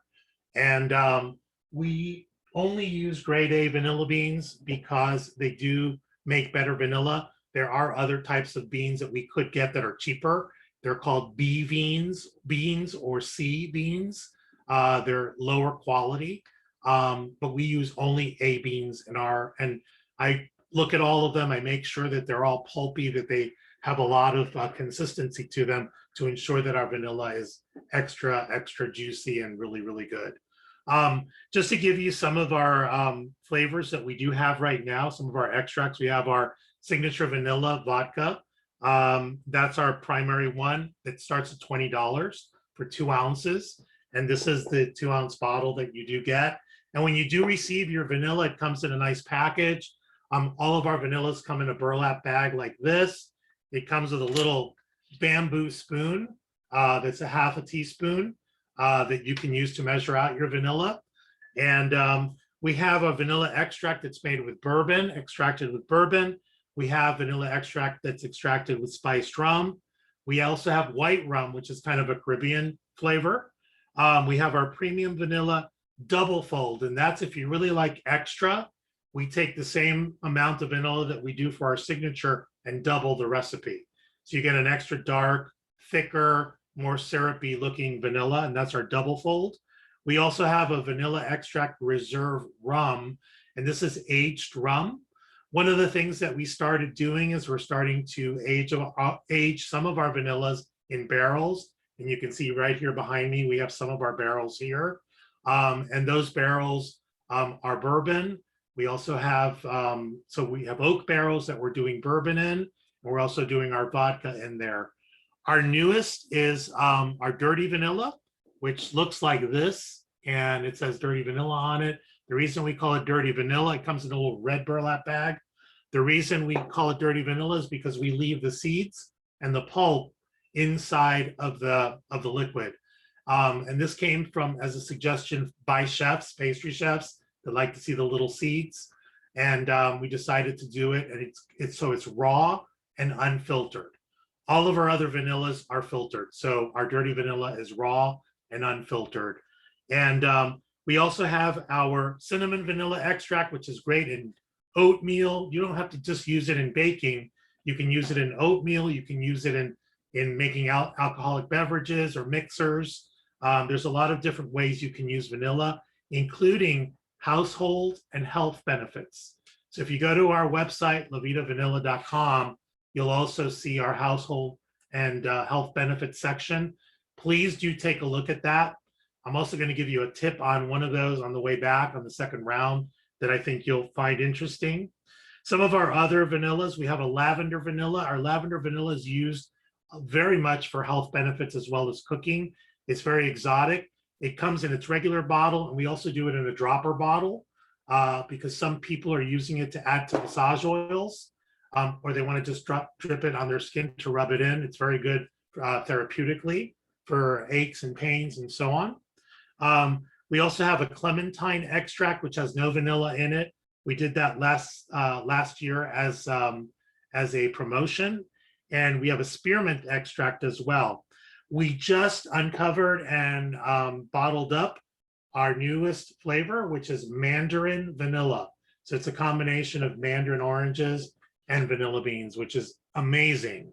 And we only use grade A vanilla beans because they do make better vanilla. There are other types of beans that we could get that are cheaper. They're called B beans or C beans. They're lower quality, but we use only A beans and I look at all of them. I make sure that they're all pulpy, that they have a lot of consistency to them to ensure that our vanilla is extra juicy and really, really good. Just to give you some of our flavors that we do have right now, some of our extracts, we have our signature vanilla vodka. That's our primary one. It starts at $20 for 2 ounces. And this is the 2-ounce bottle that you do get. And when you do receive your vanilla, it comes in a nice package. All of our vanillas come in a burlap bag like this. It comes with a little bamboo spoon that's a half a teaspoon that you can use to measure out your vanilla. And we have a vanilla extract that's made with bourbon, extracted with bourbon. We have vanilla extract that's extracted with spiced rum. We also have white rum, which is kind of a Caribbean flavor. We have our premium vanilla double fold, and that's if you really like extra. We take the same amount of vanilla that we do for our signature and double the recipe. So you get an extra dark, thicker, more syrupy looking vanilla, and that's our double fold. We also have a vanilla extract reserve rum, and this is aged rum. One of the things that we started doing is we're starting to age some of our vanillas in barrels. And you can see right here behind me, we have some of our barrels here. And those barrels are bourbon. We also have, so we have oak barrels that we're doing bourbon in, and we're also doing our vodka in there. Our newest is our Dirty Vanilla, which looks like this, and it says Dirty Vanilla on it. The reason we call it Dirty Vanilla, it comes in a little red burlap bag. The reason we call it Dirty Vanilla is because we leave the seeds and the pulp inside of the liquid. And this came from as a suggestion by chefs, pastry chefs that like to see the little seeds. And we decided to do it, and it's raw and unfiltered. All of our other vanillas are filtered. So our Dirty Vanilla is raw and unfiltered. And we also have our cinnamon vanilla extract, which is great in oatmeal. You don't have to just use it in baking. You can use it in oatmeal. You can use it in making alcoholic beverages or mixers. There's a lot of different ways you can use vanilla, including household and health benefits. So if you go to our website, lavitavanilla.com, you'll also see our household and health benefits section. Please do take a look at that. I'm also going to give you a tip on one of those on the way back on the second round that I think you'll find interesting. Some of our other vanillas, we have a lavender vanilla. Our lavender vanilla is used very much for health benefits as well as cooking. It's very exotic. It comes in its regular bottle, and we also do it in a dropper bottle because some people are using it to add to massage oils, or they want to just drip it on their skin to rub it in. It's very good therapeutically for aches and pains and so on. We also have a Clementine Extract, which has no vanilla in it. We did that last year as a promotion. And we have a spearmint extract as well. We just uncovered and bottled up our newest flavor, which is Mandarin Vanilla. So it's a combination of mandarin oranges and vanilla beans, which is amazing.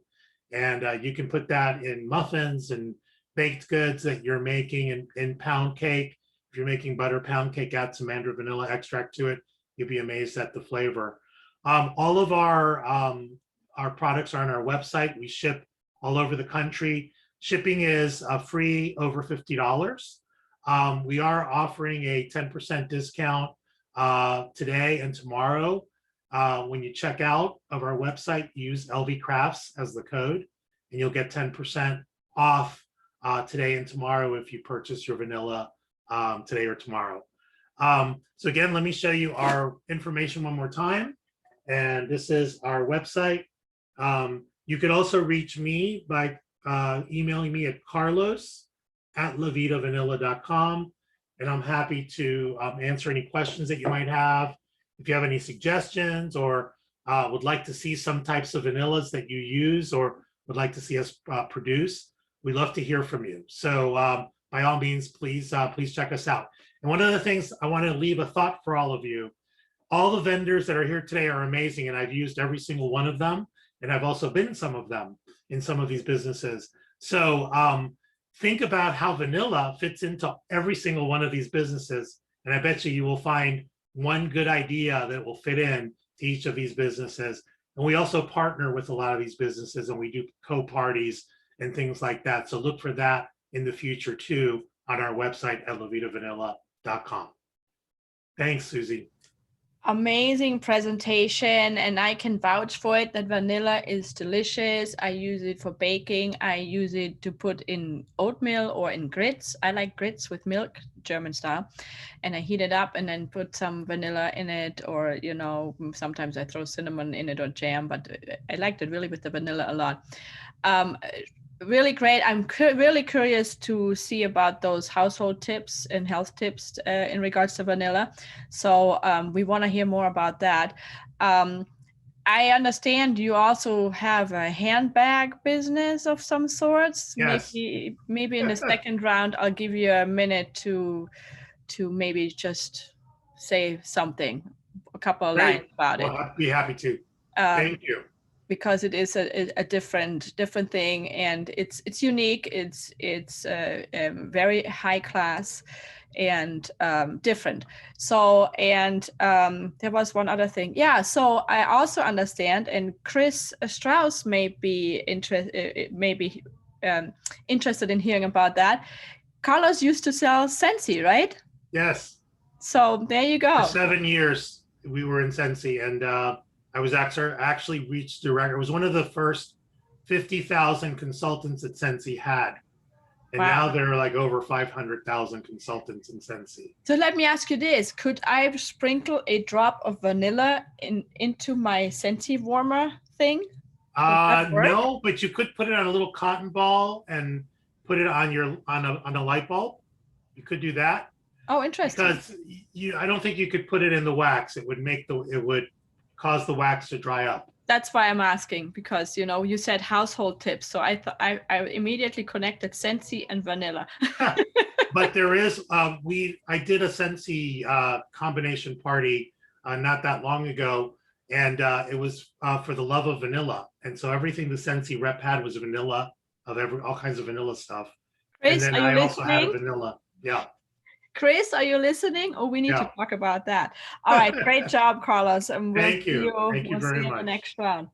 And you can put that in muffins and baked goods that you're making in pound cake. If you're making butter pound cake, add some Mandarin Vanilla extract to it. You'll be amazed at the flavor. All of our products are on our website. We ship all over the country. Shipping is free over $50. We are offering a 10% discount today and tomorrow. When you check out of our website, use LV Crafts as the code, and you'll get 10% off today and tomorrow if you purchase your vanilla today or tomorrow. So again, let me show you our information one more time. And this is our website. You can also reach me by emailing me at carlos@lavitavanilla.com. And I'm happy to answer any questions that you might have. If you have any suggestions or would like to see some types of vanillas that you use or would like to see us produce, we'd love to hear from you. So by all means, please check us out. And one of the things I want to leave a thought for all of you, all the vendors that are here today are amazing, and I've used every single one of them. And I've also been in some of them in some of these businesses. So think about how vanilla fits into every single one of these businesses. And I bet you will find one good idea that will fit in to each of these businesses. And we also partner with a lot of these businesses, and we do co-parties and things like that. So look for that in the future too on our website at lavitavanilla.com. Thanks, Susie. Amazing presentation, and I can vouch for it that vanilla is delicious. I use it for baking. I use it to put in oatmeal or in grits. I like grits with milk, German style, and I heat it up and then put some vanilla in it, or sometimes I throw cinnamon in it or jam, but I liked it really with the vanilla a lot. Really great. I'm really curious to see about those household tips and health tips in regards to vanilla. So we want to hear more about that. I understand you also have a handbag business of some sorts. Yes. Maybe in the second round, I'll give you a minute to maybe just say something, a couple of lines about it. I'd be happy to. Thank you. because it is a different thing, and it's unique. It's very high class and different. So, and there was one other thing. Yeah, so I also understand, and Chris Strauss may be interested in hearing about that. Carlos used to sell Scentsy, right? Yes. So there you go. For 7 years, we were in Scentsy, and I was actually reached direct. I was one of the first 50,000 consultants that Scentsy had. And Wow. now there are like over 500,000 consultants in Scentsy. So let me ask you this. Could I sprinkle a drop of vanilla into my Scentsy warmer thing? No, but you could put it on a little cotton ball and put it on a light bulb. You could do that. Oh, interesting. Because I don't think you could put it in the wax. It would cause the wax to dry up. That's why I'm asking, because you said household tips, so I immediately connected Scentsy and vanilla. But there is I did a Scentsy combination party not that long ago, and it was for the love of vanilla, and so everything the Scentsy rep had was vanilla, of all kinds of vanilla stuff. Chris, and then I also had a vanilla. Yeah. Chris, are you listening? Oh, we need to talk about that. All right, great job, Carlos. And Thank you. Thank you we'll very see much. in the next round.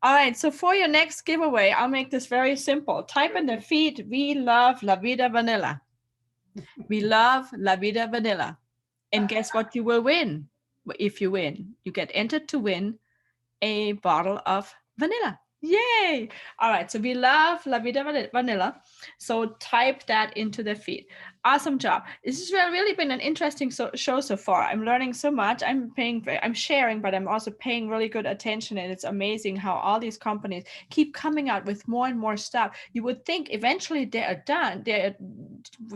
All right, so for your next giveaway, I'll make this very simple. Type in the feed, we love Lavender Vanilla. We love Lavender Vanilla. And guess what you will win? If you win, you get entered to win a bottle of vanilla. Yay! All right, so we love Lavender Vanilla. So type that into the feed. Awesome job. This has really been an interesting show so far. I'm learning so much. I'm sharing, but I'm also paying really good attention. And it's amazing how all these companies keep coming out with more and more stuff. You would think eventually they are done.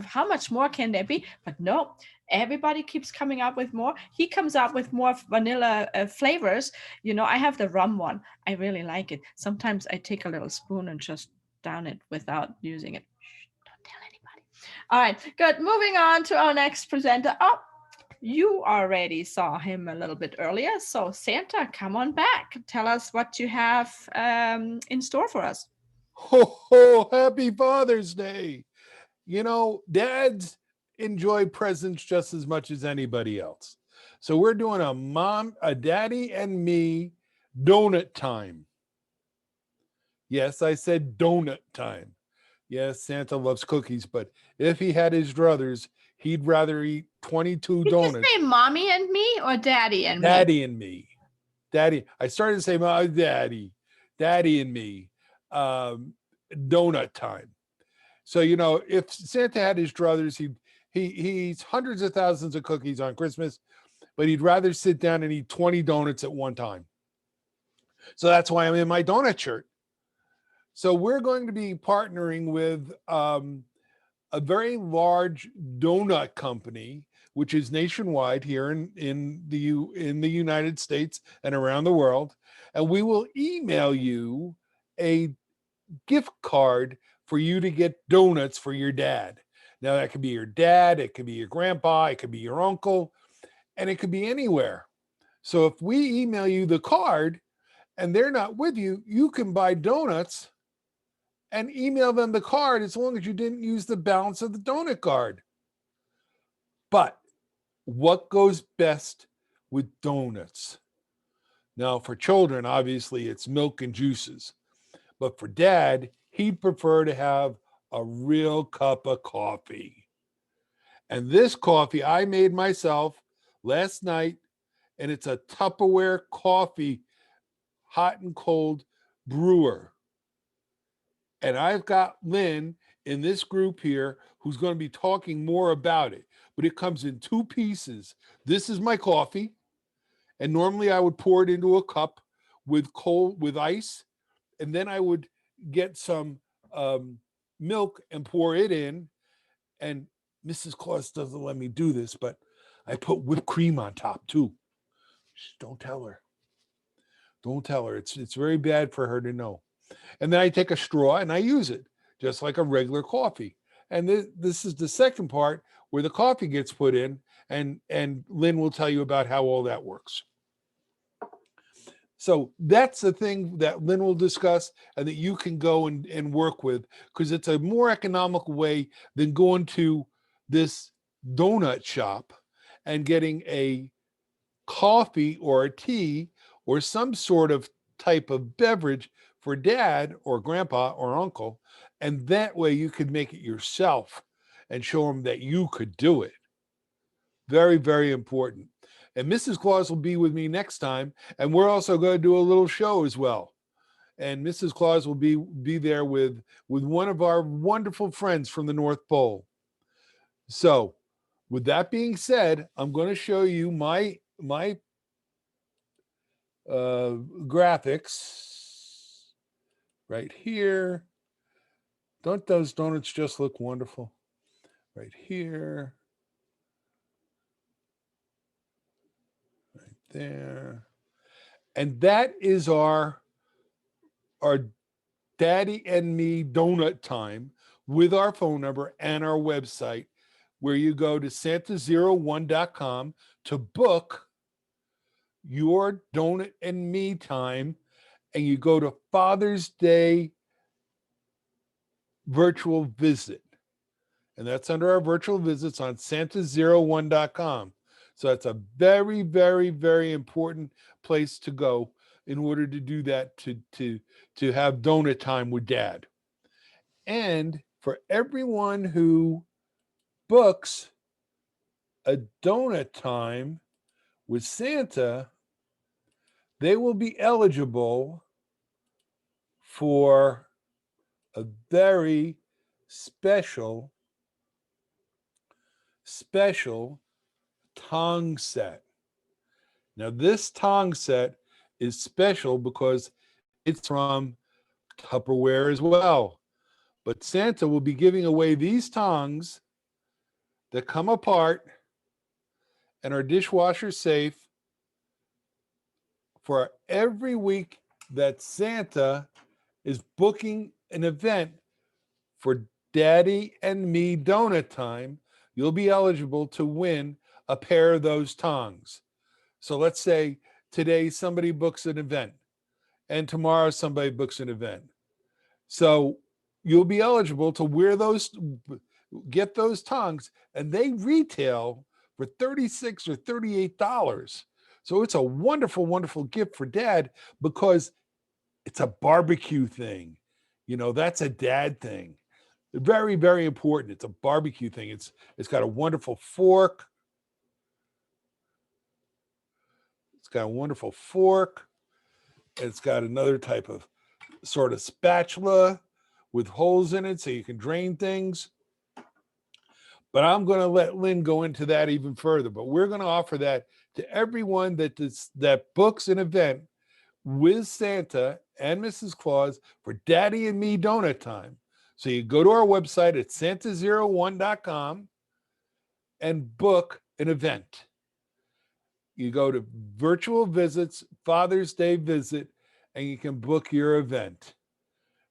How much more can there be? But no. Everybody keeps coming up with more. He comes up with more vanilla flavors. I have the rum one. I really like it. Sometimes I take a little spoon and just down it without using it. Shh, don't tell anybody. All right, good. Moving on to our next presenter. Oh, you already saw him a little bit earlier. So Santa, come on back. Tell us what you have in store for us. Ho, ho, happy Father's Day. Dads enjoy presents just as much as anybody else. So we're doing a daddy and me donut time. Yes, I said donut time. Yes, Santa loves cookies, but if he had his druthers, he'd rather eat 22 donuts. Did you say mommy and me or daddy and me? Daddy and me. Daddy. I started to say my daddy and me. Donut time. So, if Santa had his druthers, he eats hundreds of thousands of cookies on Christmas, but he'd rather sit down and eat 20 donuts at one time. So that's why I'm in my donut shirt. So we're going to be partnering with a very large donut company, which is nationwide here in the United States and around the world. And we will email you a gift card for you to get donuts for your dad. Now, that could be your dad, it could be your grandpa, it could be your uncle, and it could be anywhere. So if we email you the card and they're not with you, you can buy donuts and email them the card as long as you didn't use the balance of the donut card. But what goes best with donuts? Now, for children, obviously, it's milk and juices. But for dad, he'd prefer to have a real cup of coffee. And this coffee I made myself last night, and it's a Tupperware coffee, hot and cold brewer. And I've got Lynn in this group here who's going to be talking more about it, but it comes in two pieces. This is my coffee, and normally I would pour it into a cup with ice, and then I would get some milk and pour it in. And Mrs. Claus doesn't let me do this, but I put whipped cream on top too. Shh, don't tell her. Don't tell her. It's very bad for her to know. And then I take a straw and I use it just like a regular coffee. And this is the second part where the coffee gets put in, and Lynn will tell you about how all that works. So that's the thing that Lynn will discuss and that you can go and work with, because it's a more economical way than going to this donut shop and getting a coffee or a tea or some sort of type of beverage for dad or grandpa or uncle. And that way you could make it yourself and show them that you could do it. Very, very important. And Mrs. Claus will be with me next time. And we're also going to do a little show as well. And Mrs. Claus will be there with one of our wonderful friends from the North Pole. So with that being said, I'm going to show you my graphics right here. Don't those donuts just look wonderful? Right here. Right there. And that is our Daddy and Me donut time with our phone number and our website, where you go to Santa01.com to book your donut and me time, and you go to Father's Day virtual visit. And that's under our virtual visits on Santa01.com. So that's a very, very, very important place to go in order to do that, to have donut time with Dad. And for everyone who books a donut time with Santa, they will be eligible for a very special tongue set. Now, this tongue set is special because it's from Tupperware as well. But Santa will be giving away these tongs that come apart and are dishwasher safe for every week that Santa is booking an event for Daddy and Me donut time. You'll be eligible to win a pair of those tongs. So let's say today somebody books an event and tomorrow somebody books an event. So you'll be eligible to get those tongs, and they retail for $36 or $38. So it's a wonderful, wonderful gift for Dad because it's a barbecue thing. You know, that's a dad thing. Very, very important. It's a barbecue thing. It's got a wonderful fork. It's got a wonderful fork. It's got another type of sort of spatula with holes in it so you can drain things. But I'm going to let Lynn go into that even further. But we're going to offer that to everyone that books an event with Santa and Mrs. Claus for Daddy and Me donut time. So you go to our website at Santa01.com and book an event. You go to virtual visits, Father's Day visit, and you can book your event.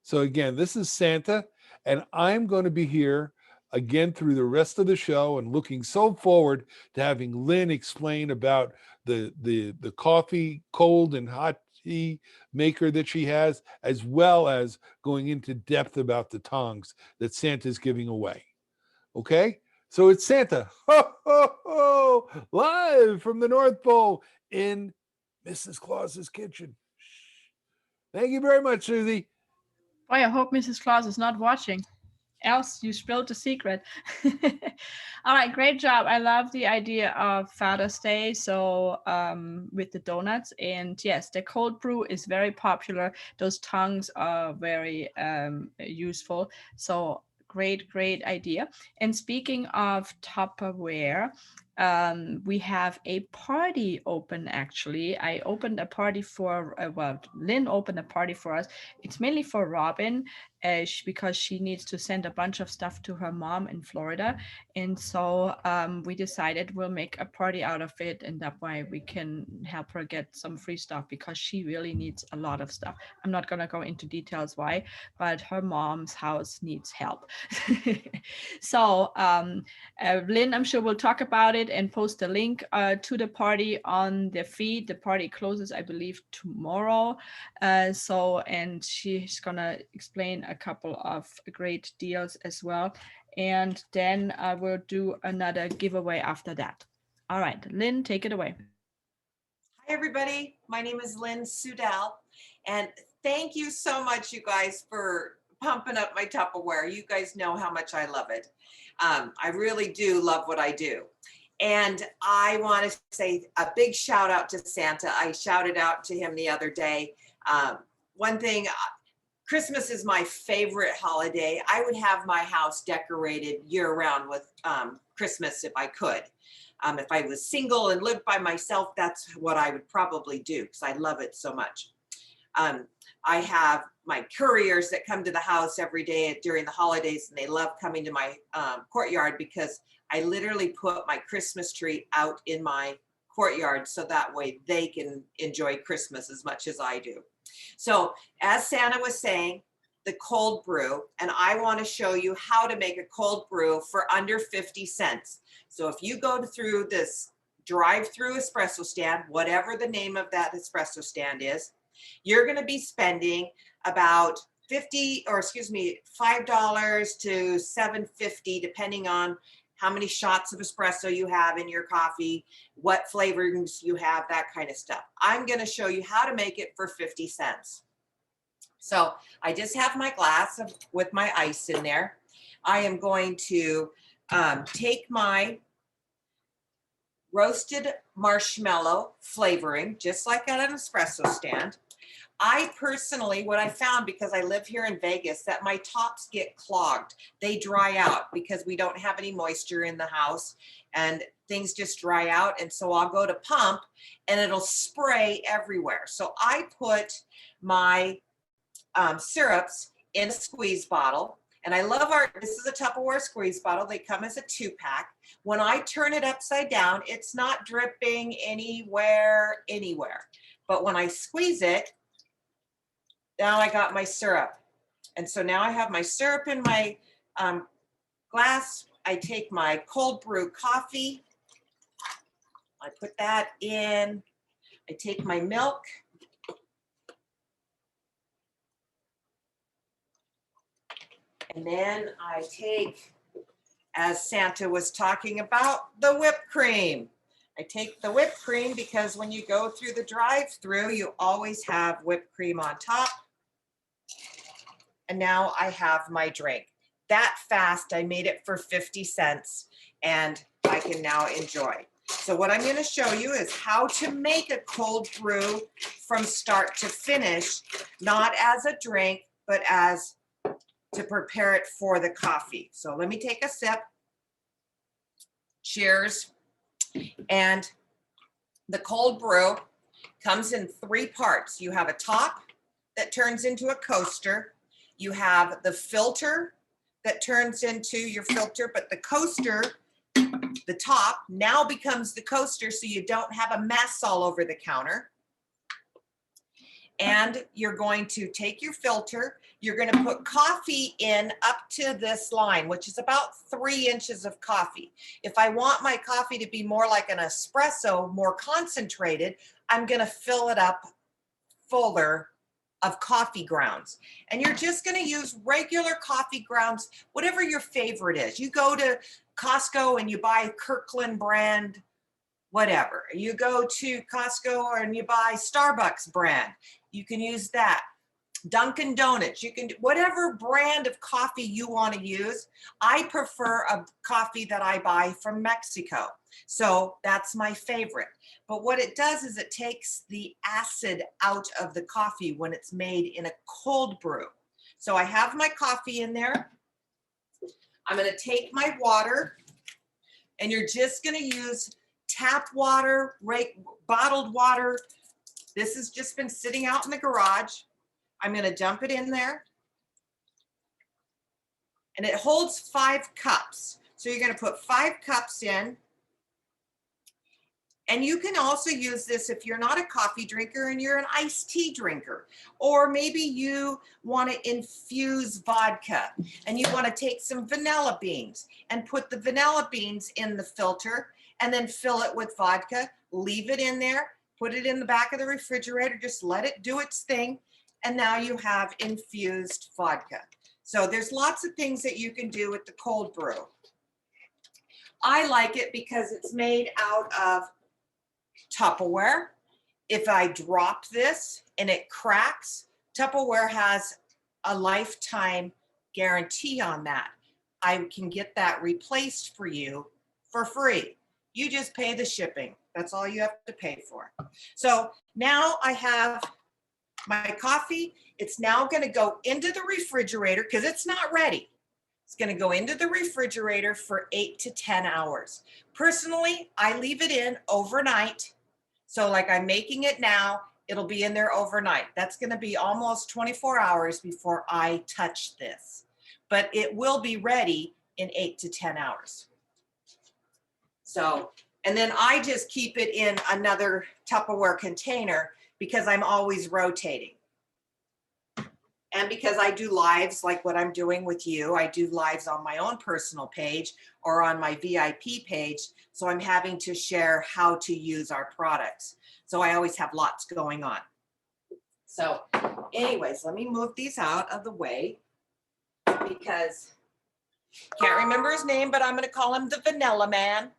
So again, this is Santa, and I'm going to be here again through the rest of the show, and looking so forward to having Lynn explain about the coffee, cold and hot tea maker that she has, as well as going into depth about the tongs that Santa's giving away. Okay? So it's Santa, ho, ho, ho, live from the North Pole in Mrs. Claus's kitchen. Thank you very much, Susie. Boy, I hope Mrs. Claus is not watching. Else you spilled the secret. All right, great job. I love the idea of Father's Day. So with the donuts, and yes, the cold brew is very popular. Those tongues are very useful. So great idea. And speaking of Tupperware, we have a party open. Actually, I opened a party for Lynn opened a party for us. It's mainly for Robin, because she needs to send a bunch of stuff to her mom in Florida, and so we decided we'll make a party out of it, and that way we can help her get some free stuff because she really needs a lot of stuff. I'm not going to go into details why, but her mom's house needs help. So Lynn, I'm sure we'll talk about it it and post a link to the party on the feed. The party closes, I believe, tomorrow. And she's gonna explain a couple of great deals as well. And then I will do another giveaway after that. All right, Lynn, take it away. Hi, everybody. My name is Lynn Sudell, and thank you so much, you guys, for pumping up my Tupperware. You guys know how much I love it. I really do love what I do. And I want to say a big shout out to Santa. I shouted out to him the other day. One thing, Christmas is my favorite holiday. I would have my house decorated year round with Christmas if I could. If I was single and lived by myself, that's what I would probably do because I love it so much. I have my couriers that come to the house every day during the holidays, and they love coming to my courtyard because I literally put my Christmas tree out in my courtyard so that way they can enjoy Christmas as much as I do. So as Santa was saying, the cold brew, and I want to show you how to make a cold brew for under 50 cents. So if you go through this drive-through espresso stand, whatever the name of that espresso stand is, you're going to be spending about $5 to $7.50, depending on how many shots of espresso you have in your coffee, what flavorings you have, that kind of stuff. I'm going to show you how to make it for 50 cents. So I just have my glass with my ice in there. I am going to take my roasted marshmallow flavoring, just like at an espresso stand. I personally, what I found, because I live here in Vegas, that my tops get clogged. They dry out because we don't have any moisture in the house and things just dry out. And so I'll go to pump and it'll spray everywhere. So I put my syrups in a squeeze bottle. And I love this is a Tupperware squeeze bottle. They come as a 2-pack. When I turn it upside down, it's not dripping anywhere. But when I squeeze it, now I got my syrup. And so now I have my syrup in my glass. I take my cold brew coffee. I put that in. I take my milk. And then I take, as Santa was talking about, the whipped cream. I take the whipped cream because when you go through the drive-through, you always have whipped cream on top. And now I have my drink. That fast, I made it for 50 cents and I can now enjoy. So what I'm going to show you is how to make a cold brew from start to finish, not as a drink, but as to prepare it for the coffee. So let me take a sip. Cheers. And the cold brew comes in 3 parts. You have a top that turns into a coaster. You have the filter that turns into your filter, but the coaster, the top, now becomes the coaster so you don't have a mess all over the counter. And you're going to take your filter, you're going to put coffee in up to this line, which is about 3 inches of coffee. If I want my coffee to be more like an espresso, more concentrated, I'm going to fill it up fuller of coffee grounds. And you're just going to use regular coffee grounds, whatever your favorite is. You go to Costco and you buy Kirkland brand, whatever. You go to Costco and you buy Starbucks brand. You can use that. Dunkin' Donuts, you can do whatever brand of coffee you want to use. I prefer a coffee that I buy from Mexico. So that's my favorite. But what it does is it takes the acid out of the coffee when it's made in a cold brew. So I have my coffee in there. I'm going to take my water, and you're just going to use tap water, bottled water. This has just been sitting out in the garage. I'm going to dump it in there. And it holds 5 cups. So you're going to put 5 cups in. And you can also use this if you're not a coffee drinker and you're an iced tea drinker. Or maybe you want to infuse vodka and you want to take some vanilla beans and put the vanilla beans in the filter and then fill it with vodka, leave it in there, put it in the back of the refrigerator, just let it do its thing. And now you have infused vodka. So there's lots of things that you can do with the cold brew. I like it because it's made out of Tupperware. If I drop this and it cracks, Tupperware has a lifetime guarantee on that. I can get that replaced for you for free. You just pay the shipping. That's all you have to pay for. So now I have my coffee. It's now going to go into the refrigerator because it's not ready. It's going to go into the refrigerator for 8 to 10 hours. Personally, I leave it in overnight. So like I'm making it now, it'll be in there overnight. That's going to be almost 24 hours before I touch this. But it will be ready in 8 to 10 hours. So, and then I just keep it in another Tupperware container because I'm always rotating. And because I do lives like what I'm doing with you, I do lives on my own personal page or on my VIP page. So I'm having to share how to use our products. So I always have lots going on. So anyways, let me move these out of the way because can't remember his name, but I'm going to call him the Vanilla Man.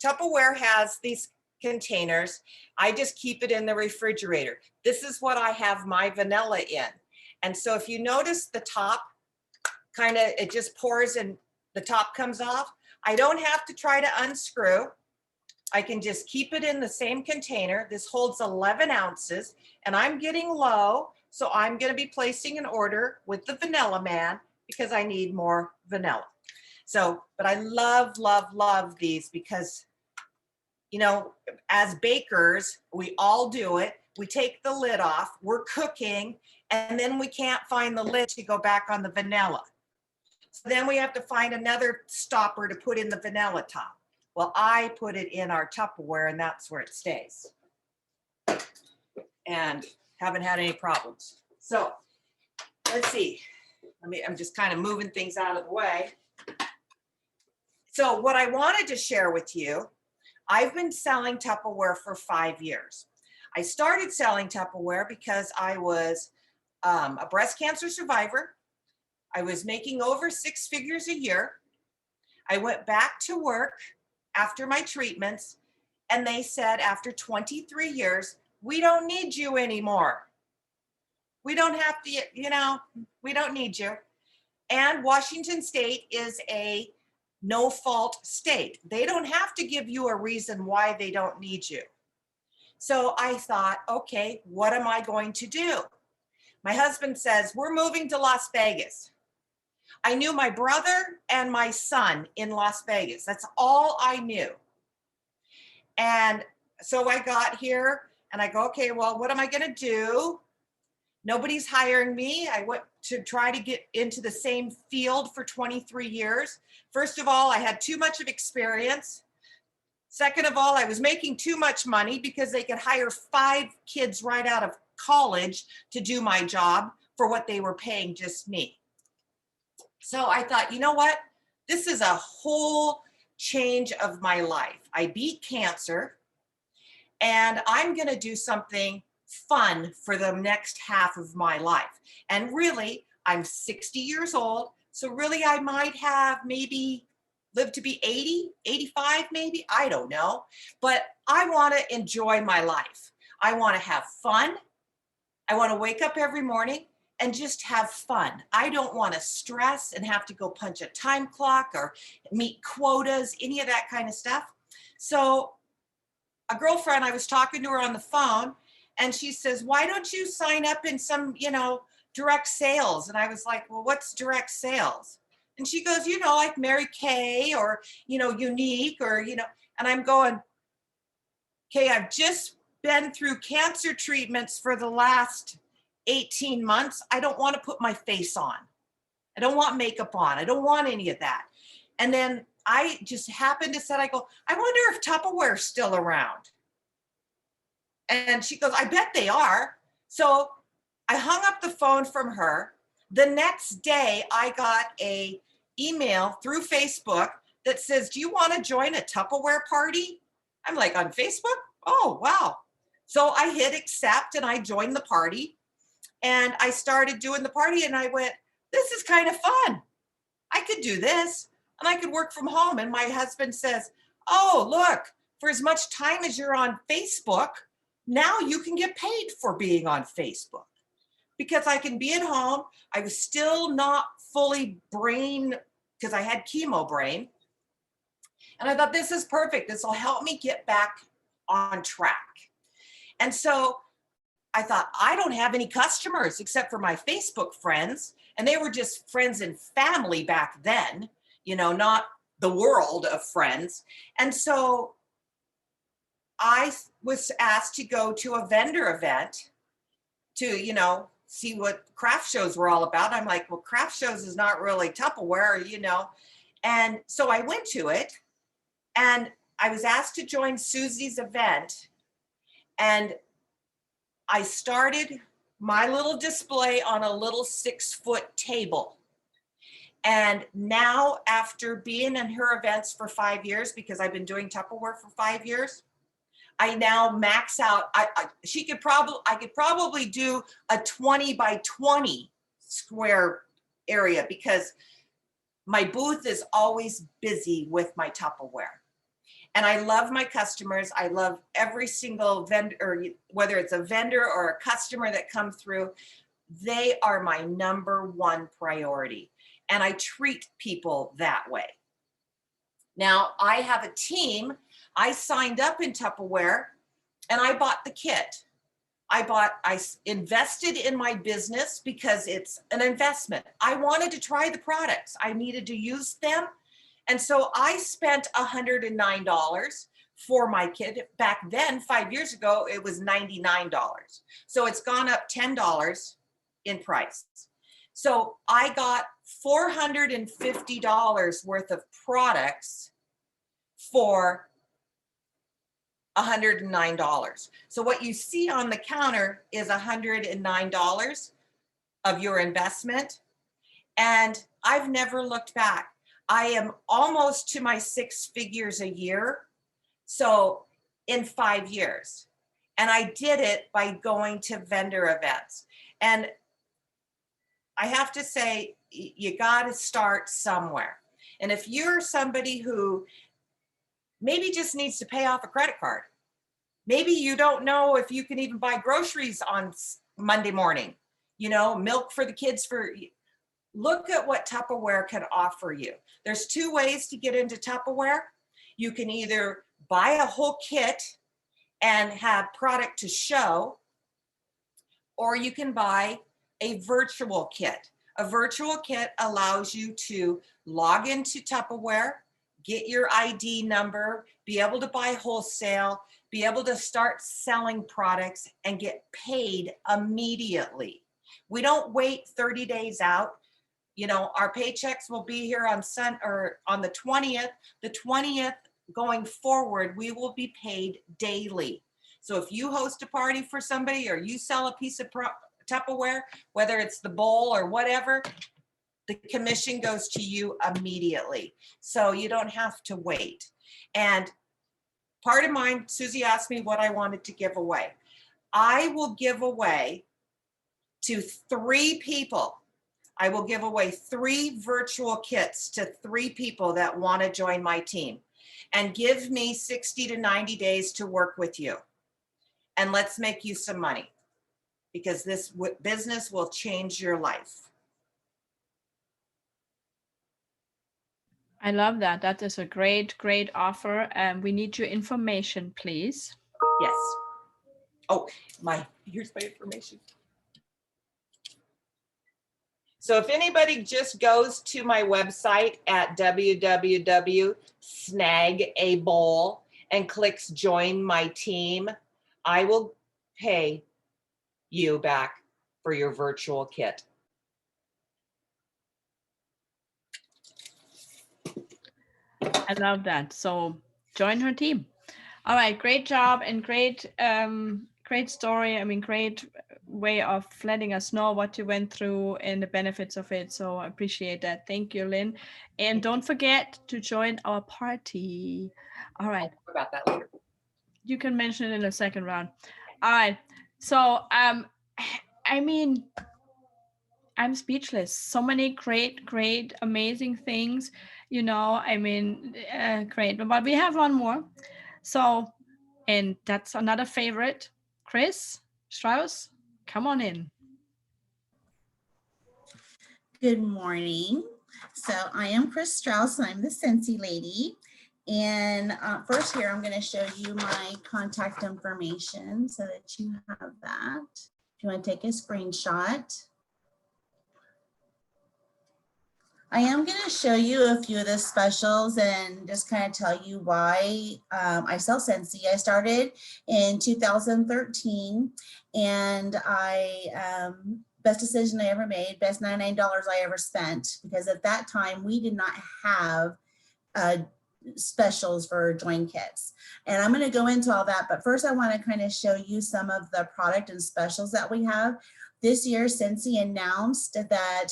Tupperware has these containers. I just keep it in the refrigerator. This is what I have my vanilla in. And so if you notice the top, kind of, it just pours and the top comes off. I don't have to try to unscrew. I can just keep it in the same container. This holds 11 ounces and I'm getting low. So I'm going to be placing an order with the Vanilla Man because I need more vanilla. So, but I love, love, love these because, you know, as bakers, we all do it. We take the lid off, we're cooking, and then we can't find the lid to go back on the vanilla. So then we have to find another stopper to put in the vanilla top. Well, I put it in our Tupperware and that's where it stays. And haven't had any problems. So let's see. I'm just kind of moving things out of the way. So what I wanted to share with you, I've been selling Tupperware for 5 years. I started selling Tupperware because I was a breast cancer survivor. I was making over 6 figures a year. I went back to work after my treatments and they said after 23 years, we don't need you anymore. We don't have to, you know, we don't need you. And Washington State is a no-fault state. They don't have to give you a reason why they don't need you. So I thought, okay, what am I going to do? My husband says, we're moving to Las Vegas. I knew my brother and my son in Las Vegas. That's all I knew. And so I got here and I go, okay, well, what am I going to do? Nobody's hiring me. I went to try to get into the same field for 23 years. First of all, I had too much of experience. Second of all, I was making too much money because they could hire 5 kids right out of college to do my job for what they were paying just me. So I thought, you know what? This is a whole change of my life. I beat cancer and I'm going to do something fun for the next half of my life. And really, I'm 60 years old. So really, I might have maybe lived to be 80, 85, maybe. I don't know. But I want to enjoy my life. I want to have fun. I want to wake up every morning and just have fun. I don't want to stress and have to go punch a time clock or meet quotas, any of that kind of stuff. So a girlfriend, I was talking to her on the phone and she says, why don't you sign up in some, you know, direct sales? And I was like, well, what's direct sales? And she goes, you know, like Mary Kay or, you know, Unique or, you know, and I'm going, okay, I've just been through cancer treatments for the last 18 months. I don't want to put my face on. I don't want makeup on. I don't want any of that. And then I just happened to say, I go, I wonder if Tupperware's still around. And she goes, I bet they are. So I hung up the phone from her. The next day I got an email through Facebook that says, do you want to join a Tupperware party? I'm like, on Facebook? Oh, wow. So I hit accept and I joined the party, and I started doing the party, and I went, this is kind of fun. I could do this, and I could work from home. And my husband says, oh, look, for as much time as you're on Facebook, now you can get paid for being on Facebook, because I can be at home. I was still not fully brain, because I had chemo brain. And I thought, this is perfect. This will help me get back on track. And so I thought, I don't have any customers except for my Facebook friends. And they were just friends and family back then, you know, not the world of friends. And so I was asked to go to a vendor event to, you know, see what craft shows were all about. I'm like, well, craft shows is not really Tupperware, you know. And so I went to it, and I was asked to join Susie's event. And I started my little display on a little 6-foot table. And now, after being in her events for 5 years, because I've been doing Tupperware for 5 years, I now max out. I could probably do a 20 by 20 square area, because my booth is always busy with my Tupperware. And I love my customers. I love every single vendor, whether it's a vendor or a customer that come through. They are my #1 priority. And I treat people that way. Now, I have a team. I signed up in Tupperware, and I bought the kit. I invested in my business because it's an investment. I wanted to try the products. I needed to use them. And so I spent $109 for my kit. Back then, 5 years ago, it was $99. So it's gone up $10 in price. So I got $450 worth of products for $109. So what you see on the counter is $109 of your investment. And I've never looked back. I am almost to my 6 figures a year. So in 5 years. And I did it by going to vendor events. And I have to say, you got to start somewhere. And if you're somebody who maybe just needs to pay off a credit card, maybe you don't know if you can even buy groceries on Monday morning, you know, milk for the kids, look at what Tupperware can offer you. There's 2 ways to get into Tupperware. You can either buy a whole kit and have product to show, or you can buy a virtual kit. A virtual kit allows you to log into Tupperware, get your ID number, be able to buy wholesale, be able to start selling products, and get paid immediately. We don't wait 30 days out. You know, our paychecks will be here on the 20th. The 20th going forward, we will be paid daily. So if you host a party for somebody, or you sell a piece of Tupperware, whether it's the bowl or whatever, the commission goes to you immediately. So you don't have to wait. And part of mine, Susie asked me what I wanted to give away. I will give away to 3 people. I will give away 3 virtual kits to 3 people that want to join my team, and give me 60 to 90 days to work with you. And let's make you some money, because this business will change your life. I love that. That is a great, great offer. We need your information, please. Yes. Oh, here's my information. So if anybody just goes to my website at www.snagabowl and clicks join my team, I will pay you back for your virtual kit. I love that. So join her team. All right, great job and great, great story. I mean, great way of letting us know what you went through and the benefits of it. So I appreciate that. Thank you, Lynn. And don't forget to join our party. All right. I'll talk about that later. You can mention it in the second round. All right. So, I mean, I'm speechless. So many great, amazing things, you know, I mean, great. But we have one more. So, and that's another favorite. Chris Strauss, come on in. Good morning. So I am Chris Strauss, and I'm the Scentsy lady. And first here, I'm going to show you my contact information so that you have that. If you want to take a screenshot. I am going to show you a few of the specials and just kind of tell you why I sell Scentsy. I started in 2013, and best decision I ever made, best $99 I ever spent, because at that time we did not have specials for join kits. And I'm going to go into all that, but first I want to kind of show you some of the product and specials that we have. This year, Scentsy announced that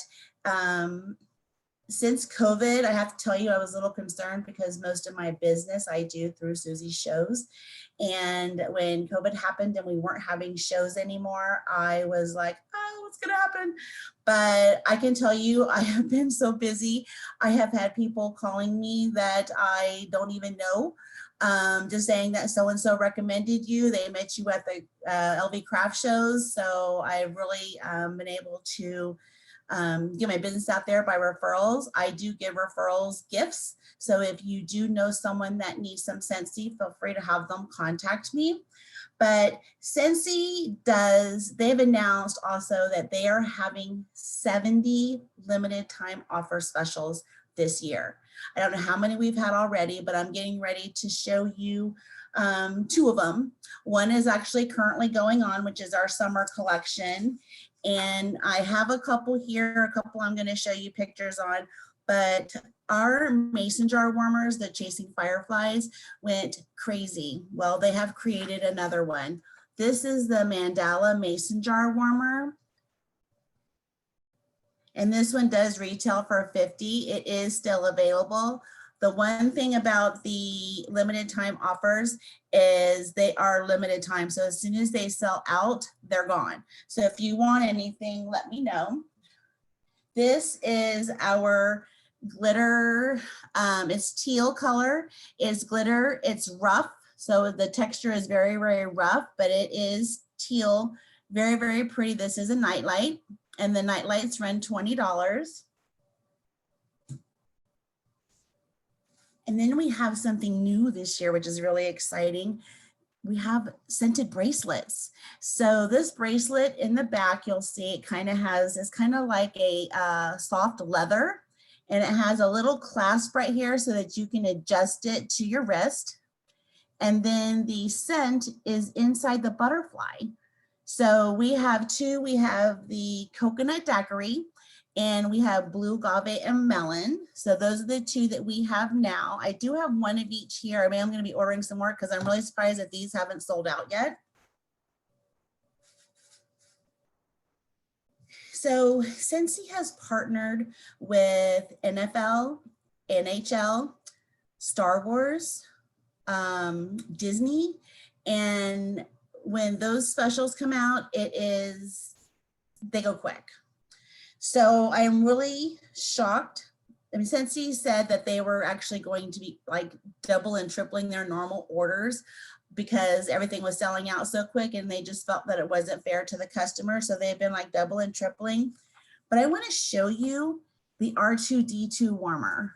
since COVID, I have to tell you, I was a little concerned because most of my business I do through Susie's shows. And when COVID happened and we weren't having shows anymore, I was like, oh, what's going to happen? But I can tell you, I have been so busy. I have had people calling me that I don't even know, just saying that so-and-so recommended you. They met you at the LV craft shows. So I've really been able to get my business out there by referrals. I do give referrals gifts. So if you do know someone that needs some Scentsy, feel free to have them contact me. But Scentsy they've announced also that they are having 70 limited time offer specials this year. I don't know how many we've had already, but I'm getting ready to show you two of them. One is actually currently going on, which is our summer collection. And I have a couple here, a couple I'm going to show you pictures on, but our mason jar warmers, the Chasing Fireflies, went crazy. Well, they have created another one. This is the Mandala mason jar warmer. And this one does retail for $50. It is still available. The one thing about the limited time offers is they are limited time. So as soon as they sell out, they're gone. So if you want anything, let me know. This is our glitter. It's teal color. It's glitter. It's rough. So the texture is very, very rough, but it is teal. Very, very pretty. This is a nightlight, and the nightlights run $20. And then we have something new this year, which is really exciting. We have scented bracelets. So this bracelet in the back, you'll see it kind of has, it's kind of like a soft leather, and it has a little clasp right here so that you can adjust it to your wrist. And then the scent is inside the butterfly. So we have two. We have the coconut daiquiri, and we have blue agave and melon. So those are the two that we have now. I do have one of each here. I mean, I'm going to be ordering some more because I'm really surprised that these haven't sold out yet. So Scentsy has partnered with NFL, NHL, Star Wars, Disney, and when those specials come out, they go quick. So I'm really shocked. I mean, Scentsy said that they were actually going to be like double and tripling their normal orders because everything was selling out so quick, and they just felt that it wasn't fair to the customer. So they've been like double and tripling. But I want to show you the R2d2 warmer.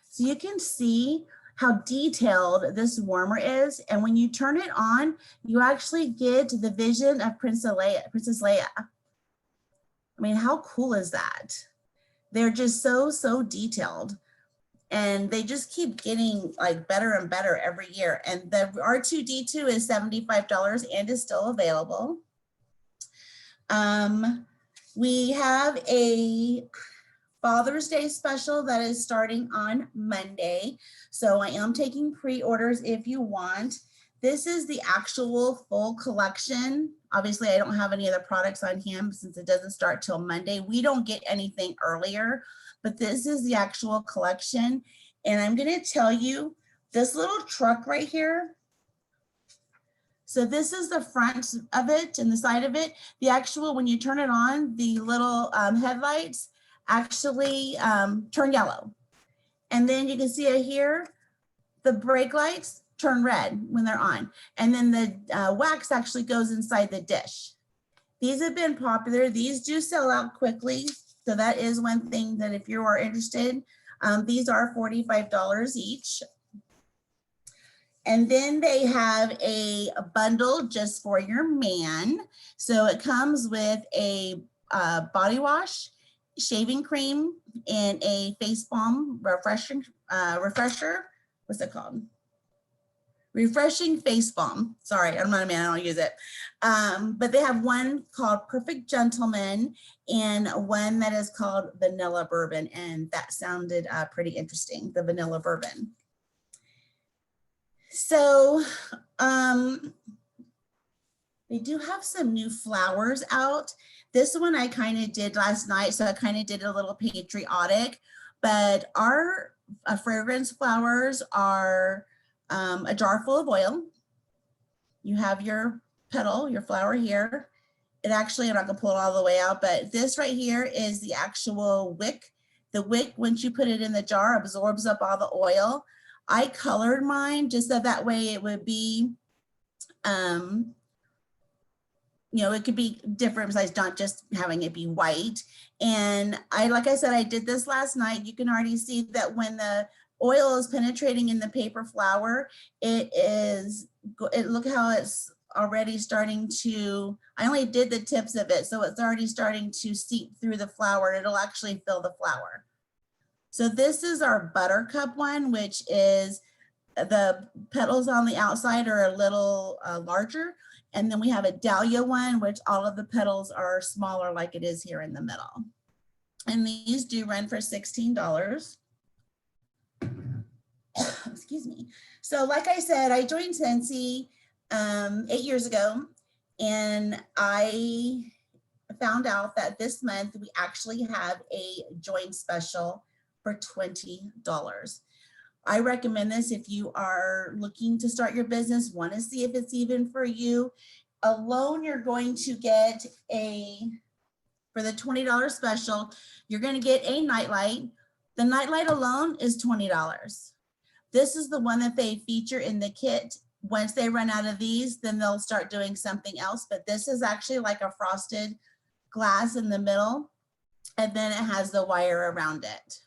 So you can see how detailed this warmer is. And when you turn it on, you actually get the vision of Princess Leia. I mean, how cool is that? They're just so detailed, and they just keep getting like better and better every year. And the R2d2 is $75 and is still available. We have a Father's Day special that is starting on Monday. So I am taking pre-orders if you want. This is the actual full collection. Obviously, I don't have any other products on hand since it doesn't start till Monday. We don't get anything earlier, but this is the actual collection. And I'm going to tell you this little truck right here. So this is the front of it and the side of it. The actual, when you turn it on, the little headlights actually turn yellow. And then you can see it here, the brake lights turn red when they're on. And then the wax actually goes inside the dish. These have been popular. These do sell out quickly. So that is one thing that if you are interested, these are $45 each. And then they have a bundle just for your man. So it comes with a body wash, shaving cream, and a face balm refresher. What's it called? Refreshing face balm. Sorry, I'm not a man, I don't use it. But they have one called Perfect Gentleman and one that is called Vanilla Bourbon. And that sounded pretty interesting, the Vanilla Bourbon. So they do have some new flowers out. This one I kind of did last night, so I kind of did a little patriotic, but our fragrance flowers are a jar full of oil. You have your petal, your flower here. It actually, I'm not gonna pull it all the way out, but this right here is the actual wick. The wick, once you put it in the jar, absorbs up all the oil. I colored mine just so that way it would be, you know, it could be different besides not just having it be white. And like I said, I did this last night. You can already see that when the oil is penetrating in the paper flower, look how it's already starting to, I only did the tips of it, so it's already starting to seep through the flower and it'll actually fill the flower. So this is our buttercup one, which is the petals on the outside are a little larger. And then we have a dahlia one, which all of the petals are smaller like it is here in the middle. And these do run for $16. Excuse me. So like I said, I joined Scentsy 8 years ago, and I found out that this month we actually have a join special for $20. I recommend this if you are looking to start your business, want to see if it's even for you. Alone, you're going to get for the $20 special, you're going to get a nightlight. The nightlight alone is $20. This is the one that they feature in the kit. Once they run out of these, then they'll start doing something else. But this is actually like a frosted glass in the middle, and then it has the wire around it.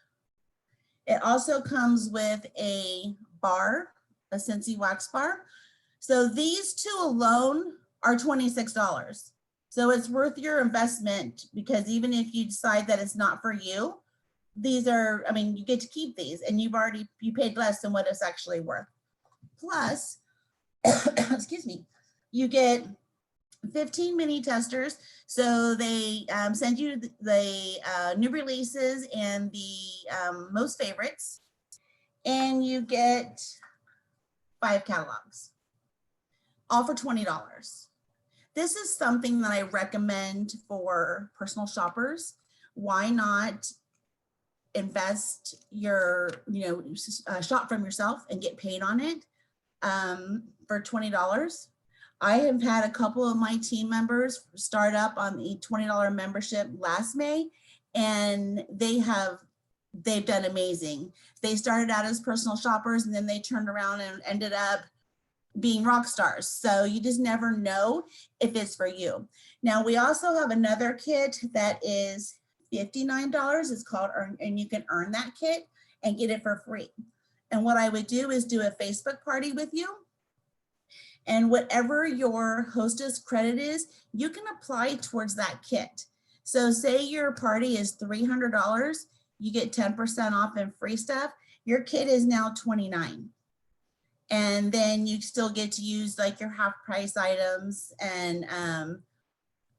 It also comes with a bar, a Scentsy wax bar. So these two alone are $26. So it's worth your investment, because even if you decide that it's not for you, these are, I mean, you get to keep these and you paid less than what it's actually worth. Plus, excuse me, you get 15 mini testers. So they send you the new releases and the most favorites, and you get 5 catalogs, all for $20. This is something that I recommend for personal shoppers. Why not invest your, shop from yourself and get paid on it for $20? I have had a couple of my team members start up on the $20 membership last May, and they've done amazing. They started out as personal shoppers, and then they turned around and ended up being rock stars. So you just never know if it's for you. Now, we also have another kit that is $59. It's called Earn, and you can earn that kit and get it for free. And what I would do is do a Facebook party with you. And whatever your hostess credit is, you can apply towards that kit. So say your party is $300, you get 10% off and free stuff. Your kit is now $29. And then you still get to use like your half price items. And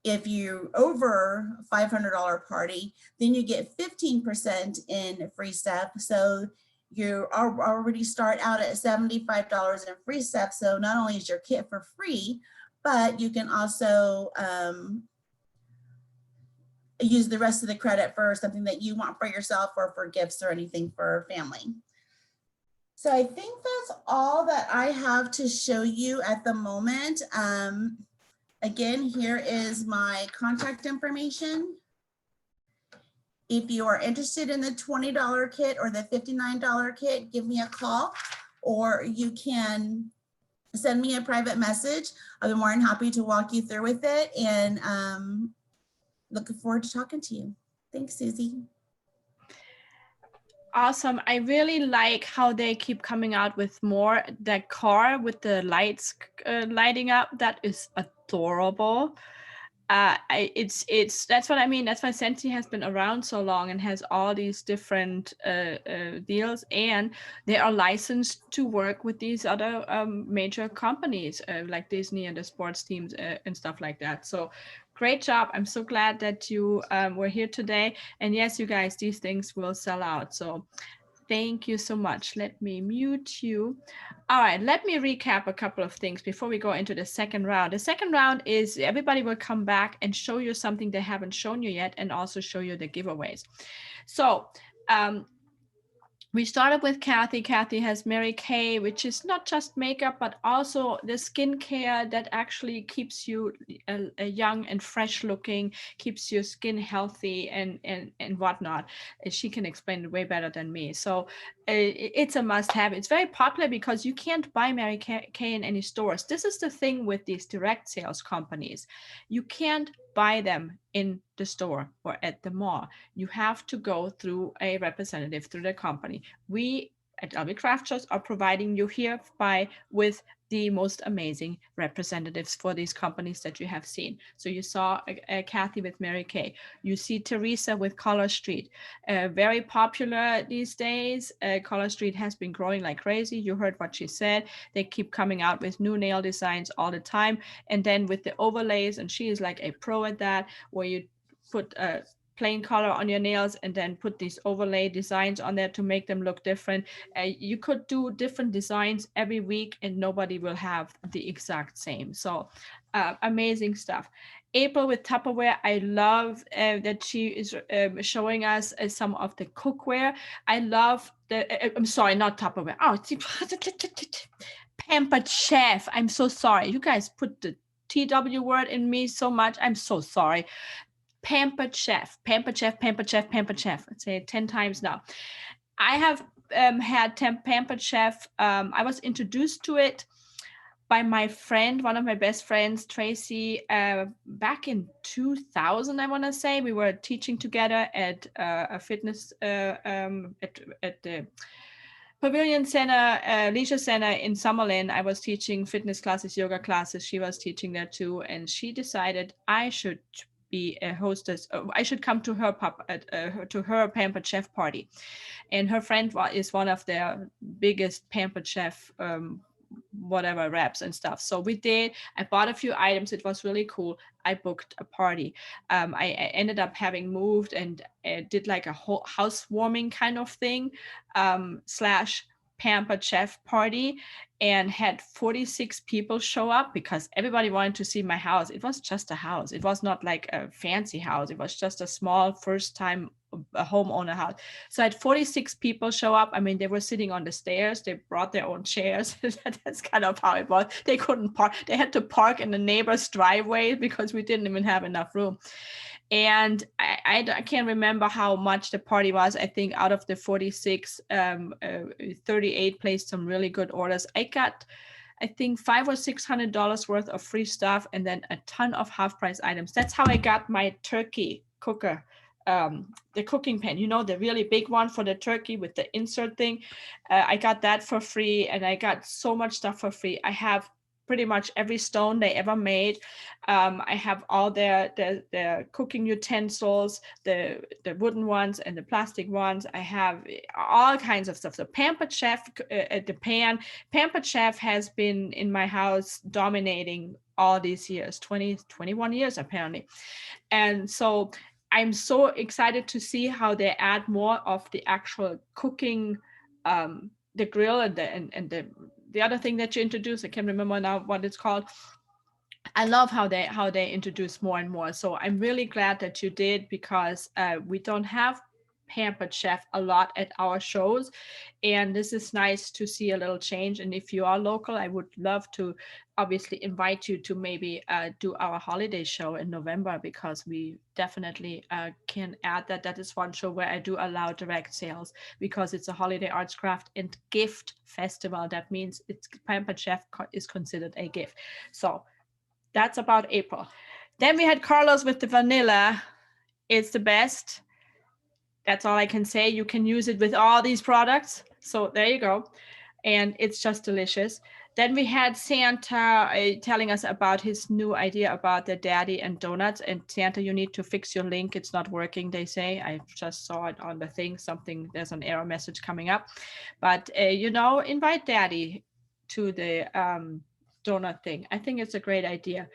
if you're over $500 party, then you get 15% in free stuff. So you already start out at $75 in free stuff. So not only is your kit for free, but you can also use the rest of the credit for something that you want for yourself or for gifts or anything for family. So I think that's all that I have to show you at the moment. Again, here is my contact information. If you are interested in the $20 kit or the $59 kit, give me a call, or you can send me a private message. I'll be more than happy to walk you through with it, and looking forward to talking to you. Thanks, Susie. Awesome. I really like how they keep coming out with more. That car with the lights lighting up, that is adorable. That's what I mean. That's why Scentsy has been around so long and has all these different deals, and they are licensed to work with these other major companies like Disney and the sports teams and stuff like that. So great job. I'm so glad that you were here today. And yes, you guys, these things will sell out. So thank you so much. Let me mute you. All right, let me recap a couple of things before we go into the second round. The second round is everybody will come back and show you something they haven't shown you yet, and also show you the giveaways. So we started with Kathy. Kathy has Mary Kay, which is not just makeup, but also the skincare that actually keeps you young and fresh looking, keeps your skin healthy and whatnot. She can explain it way better than me. So it's a must have. It's very popular because you can't buy Mary Kay in any stores. This is the thing with these direct sales companies. You can't buy them in the store or at the mall. You have to go through a representative, through the company. We at LB Craft Shows are providing you hereby with the most amazing representatives for these companies that you have seen. So you saw Kathy with Mary Kay. You see Teresa with Color Street. Very popular these days. Color Street has been growing like crazy. You heard what she said. They keep coming out with new nail designs all the time. And then with the overlays, and she is like a pro at that, where you put plain color on your nails and then put these overlay designs on there to make them look different. You could do different designs every week and nobody will have the exact same. So amazing stuff. April with Tupperware, I love that she is showing us some of the cookware. I love the, I'm sorry, not Tupperware. Oh, Pampered Chef. I'm so sorry. You guys put the TW word in me so much. I'm so sorry. Pampered Chef, Pampered Chef, Pampered Chef, Pampered Chef. I'd say it 10 times now. I have had Pampered Chef. I was introduced to it by my friend, one of my best friends, Tracy, back in 2000, I want to say. We were teaching together at a fitness, at the Pavilion Center, Leisure Center in Summerlin. I was teaching fitness classes, yoga classes. She was teaching there too. And she decided I should be a hostess. I should come to her Pampered Chef party. And her friend is one of their biggest Pampered Chef whatever reps and stuff. So we did. I bought a few items. It was really cool. I booked a party. I ended up having moved and did like a whole housewarming kind of thing / Pampered Chef party, and had 46 people show up because everybody wanted to see my house. It was just a house. It was not like a fancy house. It was just a small first time a homeowner house. So I had 46 people show up. I mean, they were sitting on the stairs. They brought their own chairs. That's kind of how it was. They couldn't park. They had to park in the neighbor's driveway because we didn't even have enough room. And I can't remember how much the party was. I think out of the 46, 38 placed some really good orders. I got, I think, $500 or $600 worth of free stuff, and then a ton of half price items. That's how I got my turkey cooker, the cooking pan, you know, the really big one for the turkey with the insert thing. I got that for free, and I got so much stuff for free. I have pretty much every stone they ever made. I have all their cooking utensils, the wooden ones and the plastic ones. I have all kinds of stuff. So Pampered Chef, the pan. Pampered Chef has been in my house dominating all these years, 21 years apparently. And so I'm so excited to see how they add more of the actual cooking the grill and the other thing that you introduced, I can't remember now what it's called. I love how they introduce more and more. So I'm really glad that you did, because we don't have Pampered Chef a lot at our shows, and this is nice to see a little change. And if you are local, I would love to obviously invite you to maybe do our holiday show in November, because we definitely can add that. That is one show where I do allow direct sales, because it's a holiday arts, craft, and gift festival. That means it's Pampered Chef is considered a gift. So that's about April. Then we had Carlos with the vanilla. It's the best. That's all I can say. You can use it with all these products. So there you go. And it's just delicious. Then we had Santa telling us about his new idea about the daddy and donuts. And Santa, you need to fix your link. It's not working, they say. I just saw it on the thing. There's an error message coming up. But, invite daddy to the donut thing. I think it's a great idea.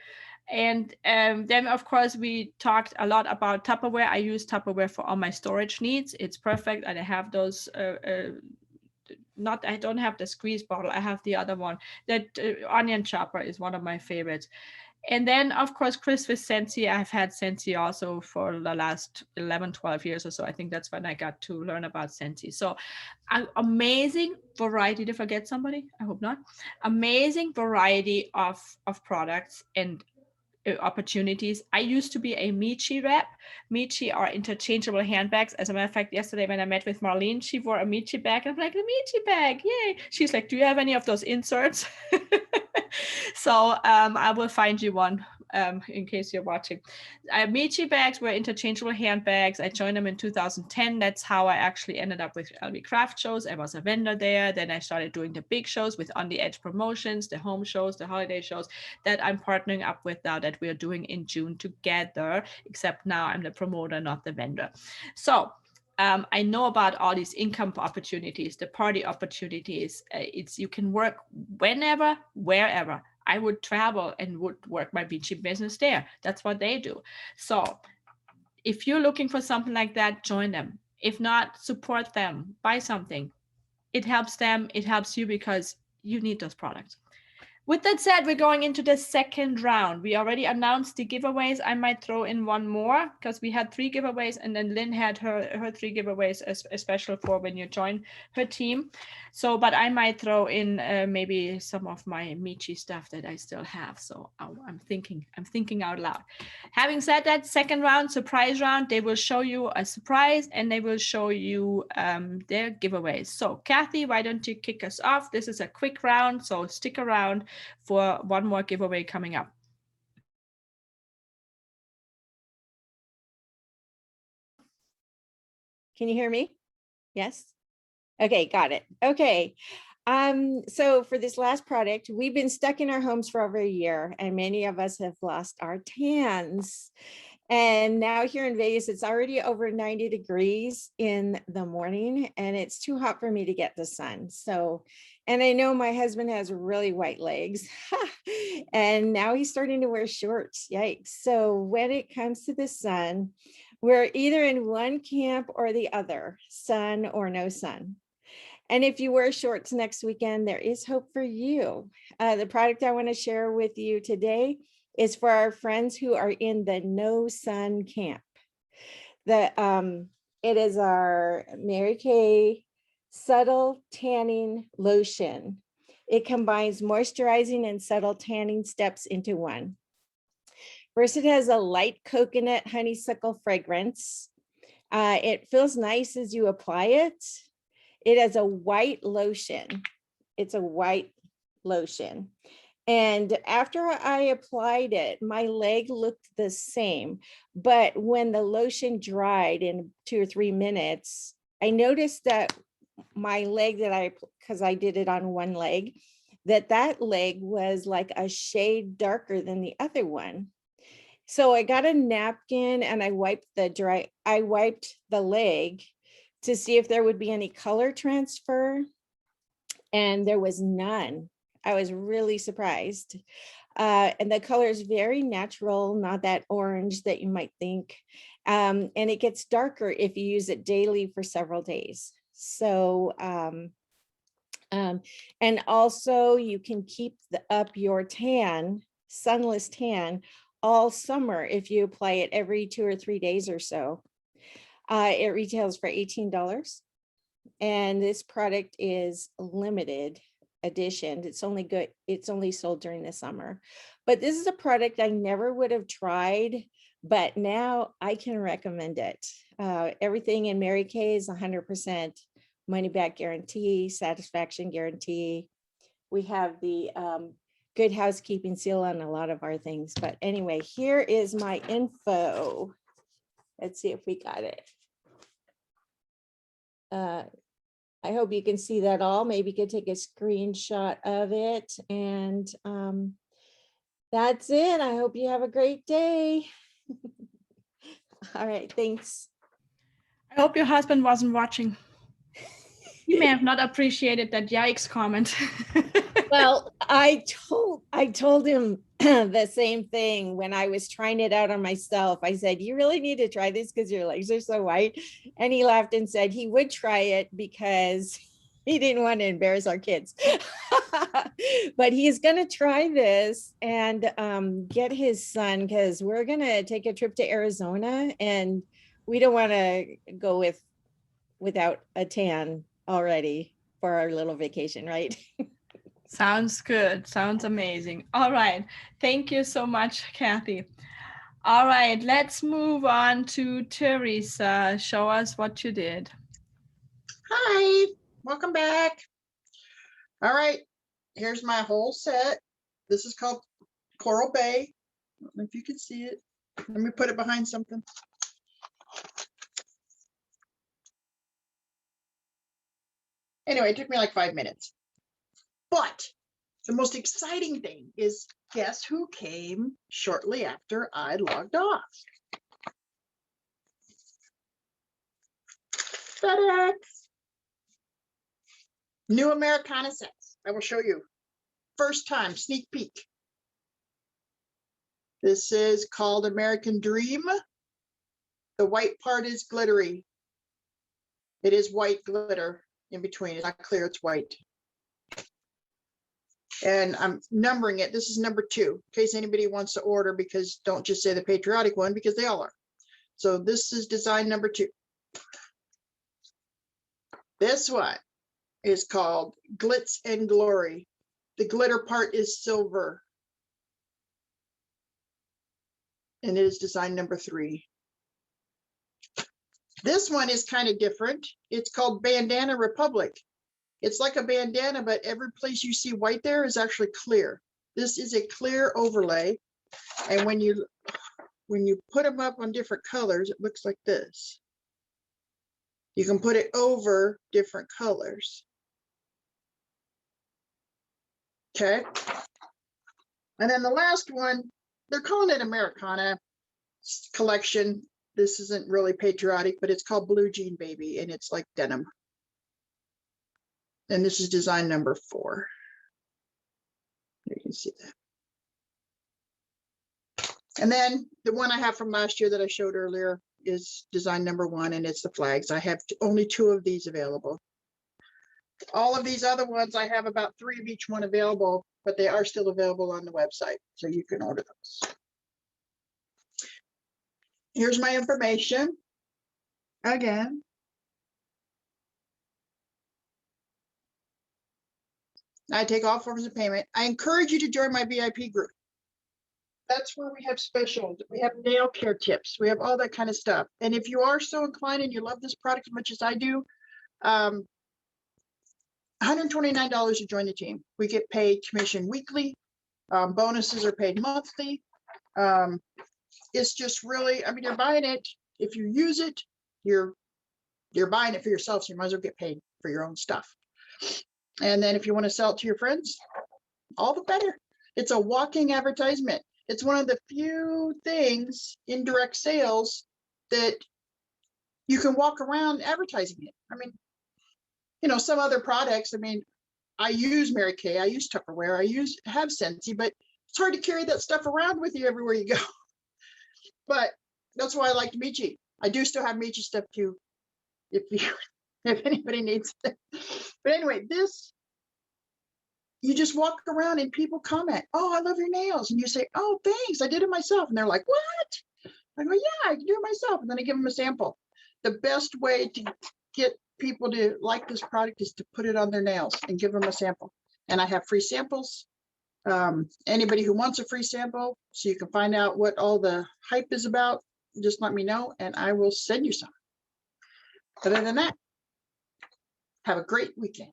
And then, of course, we talked a lot about Tupperware. I use Tupperware for all my storage needs. It's perfect. And I have those, I don't have the squeeze bottle. I have the other one. That onion chopper is one of my favorites. And then, of course, Chris with Scentsy. I've had Scentsy also for the last 11, 12 years or so. I think that's when I got to learn about Scentsy. So amazing variety. Did I forget somebody? I hope not. Amazing variety of products and opportunities. I used to be a Michi rep. Michi are interchangeable handbags. As a matter of fact, yesterday when I met with Marlene, she wore a Michi bag. I'm like, a Michi bag, yay. She's like, do you have any of those inserts? So I will find you one in case you're watching. Michi bags were interchangeable handbags. I joined them in 2010. That's how I actually ended up with LB Craft shows. I was a vendor there. Then I started doing the big shows with On the Edge promotions, the home shows, the holiday shows that I'm partnering up with now, that we're doing in June together, except now I'm the promoter, not the vendor. So I know about all these income opportunities, the party opportunities. You can work whenever, wherever. I would travel and would work my Michi business there. That's what they do. So if you're looking for something like that, join them. If not, support them, buy something. It helps them, it helps you, because you need those products. With that said, we're going into the second round. We already announced the giveaways. I might throw in one more, because we had 3 giveaways, and then Lynn had her 3 giveaways as special for when you join her team. So, but I might throw in maybe some of my Michi stuff that I still have. So I'm thinking out loud. Having said that, second round, surprise round, they will show you a surprise and they will show you their giveaways. So Kathy, why don't you kick us off? This is a quick round, so stick around for one more giveaway coming up. Can you hear me? Yes. Okay, got it. Okay. So for this last product, we've been stuck in our homes for over a year, and many of us have lost our tans. And now here in Vegas, it's already over 90 degrees in the morning, and it's too hot for me to get the sun. So, and I know my husband has really white legs, and now he's starting to wear shorts. Yikes. So when it comes to the sun, we're either in one camp or the other, sun or no sun. And if you wear shorts next weekend, there is hope for you. The product I want to share with you today is for our friends who are in the no sun camp. It is our Mary Kay Subtle Tanning Lotion. It combines moisturizing and subtle tanning steps into one. First, it has a light coconut honeysuckle fragrance. It feels nice as you apply it. It has a white lotion. It's a white lotion. And after I applied it, my leg looked the same. But when the lotion dried in 2 or 3 minutes, I noticed that my leg because I did it on one leg, that leg was like a shade darker than the other one. So I got a napkin and I wiped the leg to see if there would be any color transfer. And there was none. I was really surprised. And the color is very natural, not that orange that you might think. And it gets darker if you use it daily for several days. So And also you can keep up your tan, sunless tan, all summer if you apply it every 2 or 3 days or so. It retails for $18. And this product is limited edition. It's only sold during the summer. But this is a product I never would have tried, but now I can recommend it. Everything in Mary Kay is 100% money back guarantee, satisfaction guarantee. We have the good housekeeping seal on a lot of our things. But anyway, here is my info. Let's see if we got it. I hope you can see that all. Maybe you could take a screenshot of it. And that's it. I hope you have a great day. All right, thanks. I hope your husband wasn't watching. He may have not appreciated that yikes comment. Well, I told him the same thing when I was trying it out on myself. I said, you really need to try this because your legs are so white. And he laughed and said he would try it because he didn't want to embarrass our kids. But he's going to try this and get his son, because we're going to take a trip to Arizona and we don't want to go without a tan already for our little vacation, right? Sounds good. Sounds amazing. All right. Thank you so much, Kathy. All right, let's move on to Teresa. Show us what you did. Hi, welcome back. All right, here's my whole set. This is called Coral Bay. I don't know if you can see it. Let me put it behind something. Anyway, it took me like 5 minutes. But the most exciting thing is, guess who came shortly after I logged off? FedEx. New Americana sets. I will show you. First time sneak peek. This is called American Dream. The white part is glittery. It is white glitter in between. It's not clear, it's white. And I'm numbering it. This is number 2, in case anybody wants to order, because don't just say the patriotic one, because they all are. So this is design number 2. This one is called Glitz and Glory. The glitter part is silver. And it is design number 3. This one is kind of different. It's called Bandana Republic. It's like a bandana, but every place you see white there is actually clear. This is a clear overlay. And when you put them up on different colors, it looks like this. You can put it over different colors. Okay. And then the last one, they're calling it Americana collection. This isn't really patriotic, but it's called Blue Jean Baby, and it's like denim. And this is design number 4. You can see that. And then the one I have from last year that I showed earlier is design number 1, and it's the flags. I have only 2 of these available. All of these other ones, I have about 3 of each one available, but they are still available on the website, so you can order those. Here's my information. Again. I take all forms of payment. I encourage you to join my VIP group. That's where we have specials. We have nail care tips. We have all that kind of stuff. And if you are so inclined and you love this product as much as I do, $129 to join the team. We get paid commission weekly. Bonuses are paid monthly. It's just really, I mean, you're buying it. If you use it, you're buying it for yourself, so you might as well get paid for your own stuff. And then if you want to sell it to your friends, all the better. It's a walking advertisement. It's one of the few things in direct sales that you can walk around advertising it. I mean, you know, some other products, I mean, I use Mary Kay, I use Tupperware, I have Scentsy, but it's hard to carry that stuff around with you everywhere you go. But that's why I like Michi. I do still have Michi stuff too, if anybody needs it. But anyway, this you just walk around and people comment, oh, I love your nails. And you say, oh, thanks, I did it myself. And they're like, what? I go, yeah, I can do it myself. And then I give them a sample. The best way to get people to like this product is to put it on their nails and give them a sample. And I have free samples. Anybody who wants a free sample, so you can find out what all the hype is about, just let me know and I will send you some. Other than that, have a great weekend.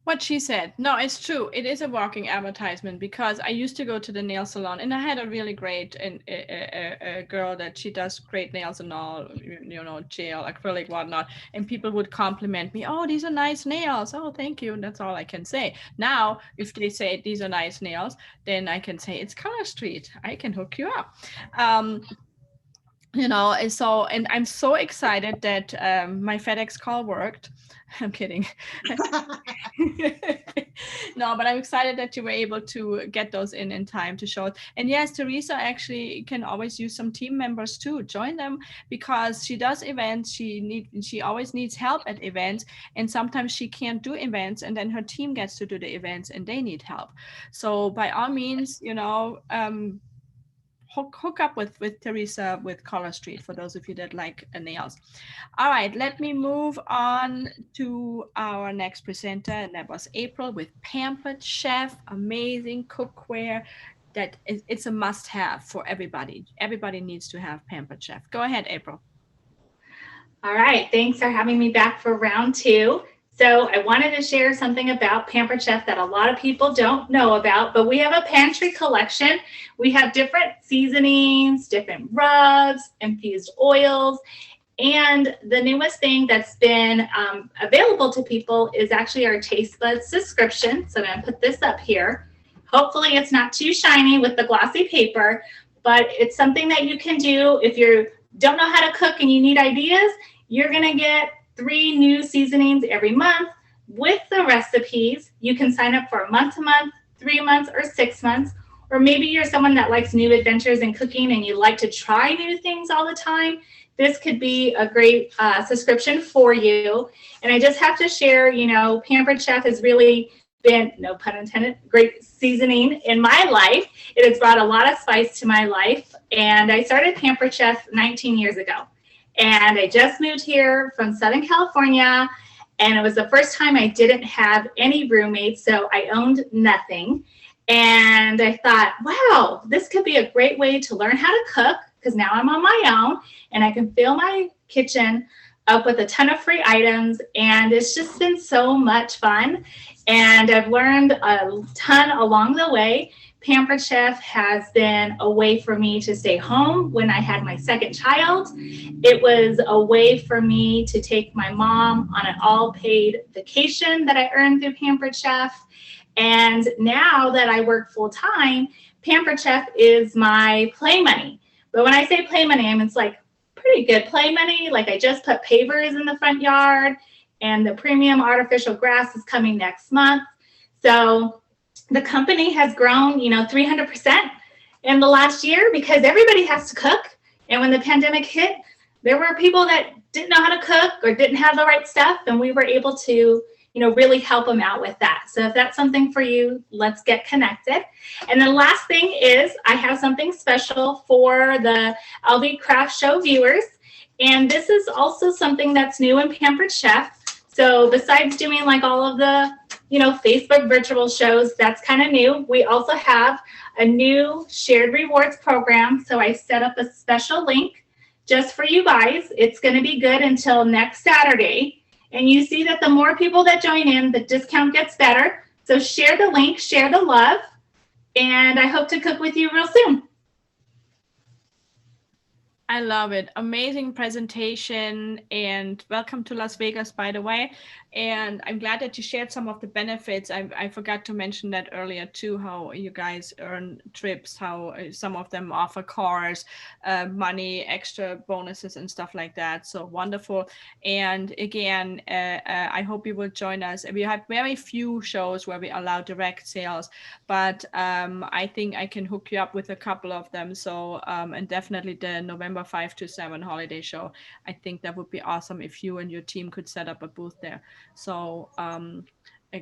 What she said. No, it's true. It is a walking advertisement because I used to go to the nail salon and I had a really great a girl that she does great nails and all, you know, gel, acrylic, whatnot. And people would compliment me. Oh, these are nice nails. Oh, thank you. And that's all I can say. Now, if they say these are nice nails, then I can say it's Color Street. I can hook you up. You know, and so, and I'm so excited that my FedEx call worked. I'm kidding. No, but I'm excited that you were able to get those in time to show it. And yes, Teresa actually can always use some team members too. Join them because she does events. She always needs help at events, and sometimes she can't do events, and then her team gets to do the events, and they need help. So by all means, you know, hook up with Teresa with Color Street for those of you that like nails. All right, let me move on to our next presenter, and that was April with Pampered Chef, amazing cookware that it's a must-have for everybody. Everybody needs to have Pampered Chef. Go ahead, April. All right, thanks for having me back for round two. So I wanted to share something about Pampered Chef that a lot of people don't know about, but we have a pantry collection. We have different seasonings, different rubs, infused oils, and the newest thing that's been available to people is actually our Taste Buds subscription. So I'm going to put this up here. Hopefully it's not too shiny with the glossy paper, but it's something that you can do if you don't know how to cook and you need ideas. You're going to get 3 new seasonings every month with the recipes. You can sign up for a month-to-month, 3 months, or 6 months. Or maybe you're someone that likes new adventures in cooking and you like to try new things all the time. This could be a great subscription for you. And I just have to share, you know, Pampered Chef has really been, no pun intended, great seasoning in my life. It has brought a lot of spice to my life. And I started Pampered Chef 19 years ago. And I just moved here from Southern California, and it was the first time I didn't have any roommates, so I owned nothing. And I thought, wow, this could be a great way to learn how to cook, because now I'm on my own, and I can fill my kitchen up with a ton of free items, and it's just been so much fun. And I've learned a ton along the way. Pampered Chef has been a way for me to stay home when I had my second child. It was a way for me to take my mom on an all-paid vacation that I earned through Pampered Chef. And now that I work full-time, Pampered Chef is my play money. But when I say play money, I mean, it's like pretty good play money. Like I just put pavers in the front yard, and the premium artificial grass is coming next month. So the company has grown, you know, 300% in the last year because everybody has to cook. And when the pandemic hit, there were people that didn't know how to cook or didn't have the right stuff. And we were able to, you know, really help them out with that. So if that's something for you, let's get connected. And the last thing is I have something special for the LV Craft Show viewers. And this is also something that's new in Pampered Chef. So besides doing like all of the, you know, Facebook virtual shows, that's kind of new. We also have a new shared rewards program. So I set up a special link just for you guys. It's going to be good until next Saturday. And you see that the more people that join in, the discount gets better. So share the link, share the love, and I hope to cook with you real soon. I love it. Amazing presentation, and welcome to Las Vegas, by the way. And I'm glad that you shared some of the benefits. I forgot to mention that earlier too, how you guys earn trips, how some of them offer cars, money, extra bonuses and stuff like that. So wonderful. And again, I hope you will join us. We have very few shows where we allow direct sales, but I think I can hook you up with a couple of them. So, and definitely the November 5 to 7 holiday show. I think that would be awesome if you and your team could set up a booth there. So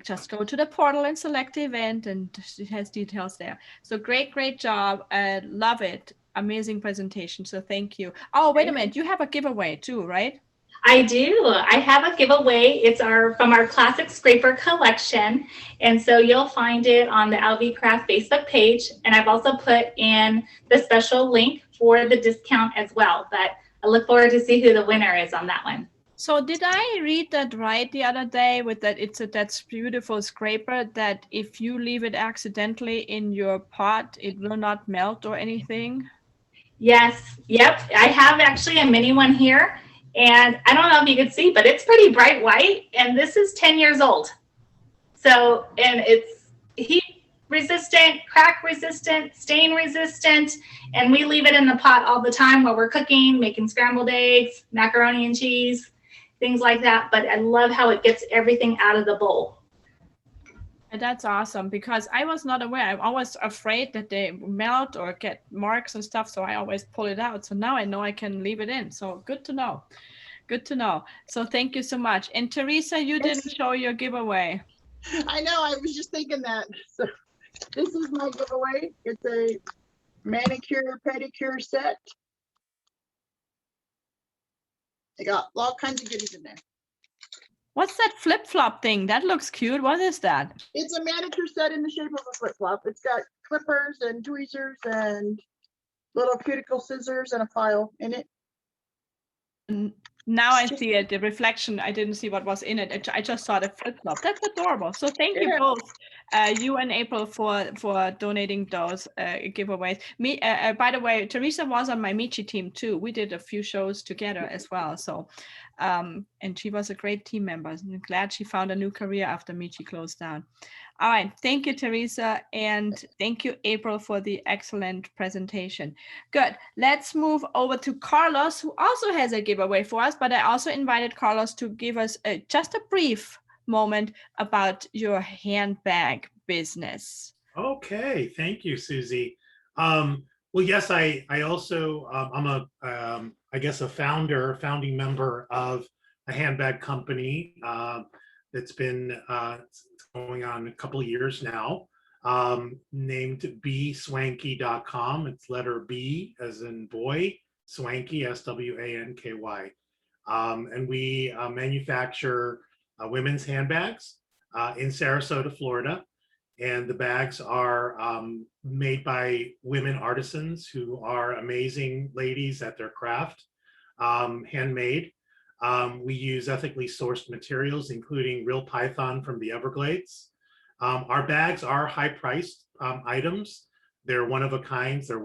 just go to the portal and select the event, and it has details there. So great job. Love it. Amazing presentation. So thank you. Oh, wait a minute. You have a giveaway too, right? I do. I have a giveaway. It's from our classic scraper collection. And so you'll find it on the LV Craft Facebook page. And I've also put in the special link for the discount as well. But I look forward to see who the winner is on that one. So did I read that right the other day with that that's beautiful scraper that if you leave it accidentally in your pot, it will not melt or anything? Yes. Yep. I have actually a mini one here. And I don't know if you can see, but it's pretty bright white. And this is 10 years old. So, and it's heat resistant, crack resistant, stain resistant. And we leave it in the pot all the time while we're cooking, making scrambled eggs, macaroni and cheese, things like that. But I love how it gets everything out of the bowl. And that's awesome, because I was not aware. I'm always afraid that they melt or get marks and stuff. So I always pull it out. So now I know I can leave it in. So good to know. Good to know. So thank you so much. And Teresa, you didn't show your giveaway. I know, I was just thinking that. So this is my giveaway. It's a manicure pedicure set. I got all kinds of goodies in there. What's that flip-flop thing? That looks cute. What is that? It's a manicure set in the shape of a flip-flop. It's got clippers and tweezers and little cuticle scissors and a file in it. Now I see it, the reflection. I didn't see what was in it. I just saw the flip-flop. That's adorable. So thank you both, you and April, for donating those giveaways. Me, by the way, Teresa was on my Michi team too. We did a few shows together as well. So, and she was a great team member. I'm glad she found a new career after Michi closed down. All right, thank you, Teresa, and thank you, April, for the excellent presentation. Good, let's move over to Carlos, who also has a giveaway for us, but I also invited Carlos to give us just a brief moment about your handbag business. Okay, thank you, Susie. Well, yes, I also, I'm I guess a founding member of a handbag company that's been going on a couple of years now, named bswanky.com. It's letter B as in boy, Swanky, SWANKY. And we manufacture women's handbags in Sarasota, Florida. And the bags are made by women artisans who are amazing ladies at their craft, handmade. We use ethically sourced materials, including real python from the Everglades. Our bags are high-priced items. They're one of a kind. They're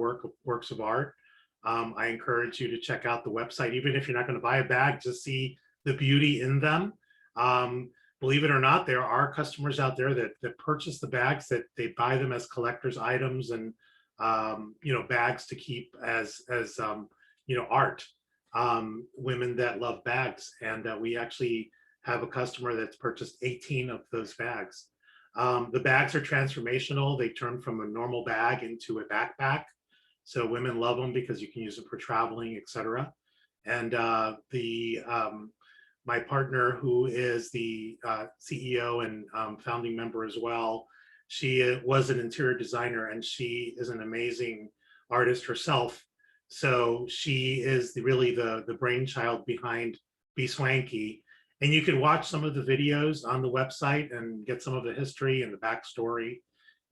works of art. I encourage you to check out the website. Even if you're not going to buy a bag, just see the beauty in them. Believe it or not, there are customers out there that purchase the bags, that they buy them as collector's items and bags to keep as art. Women that love bags, and we actually have a customer that's purchased 18 of those bags. The bags are transformational. They turn from a normal bag into a backpack. So women love them because you can use them for traveling, etc. And my partner, who is the CEO and founding member as well, she was an interior designer, and she is an amazing artist herself. So she is really the brainchild behind Be Swanky. And you can watch some of the videos on the website and get some of the history and the backstory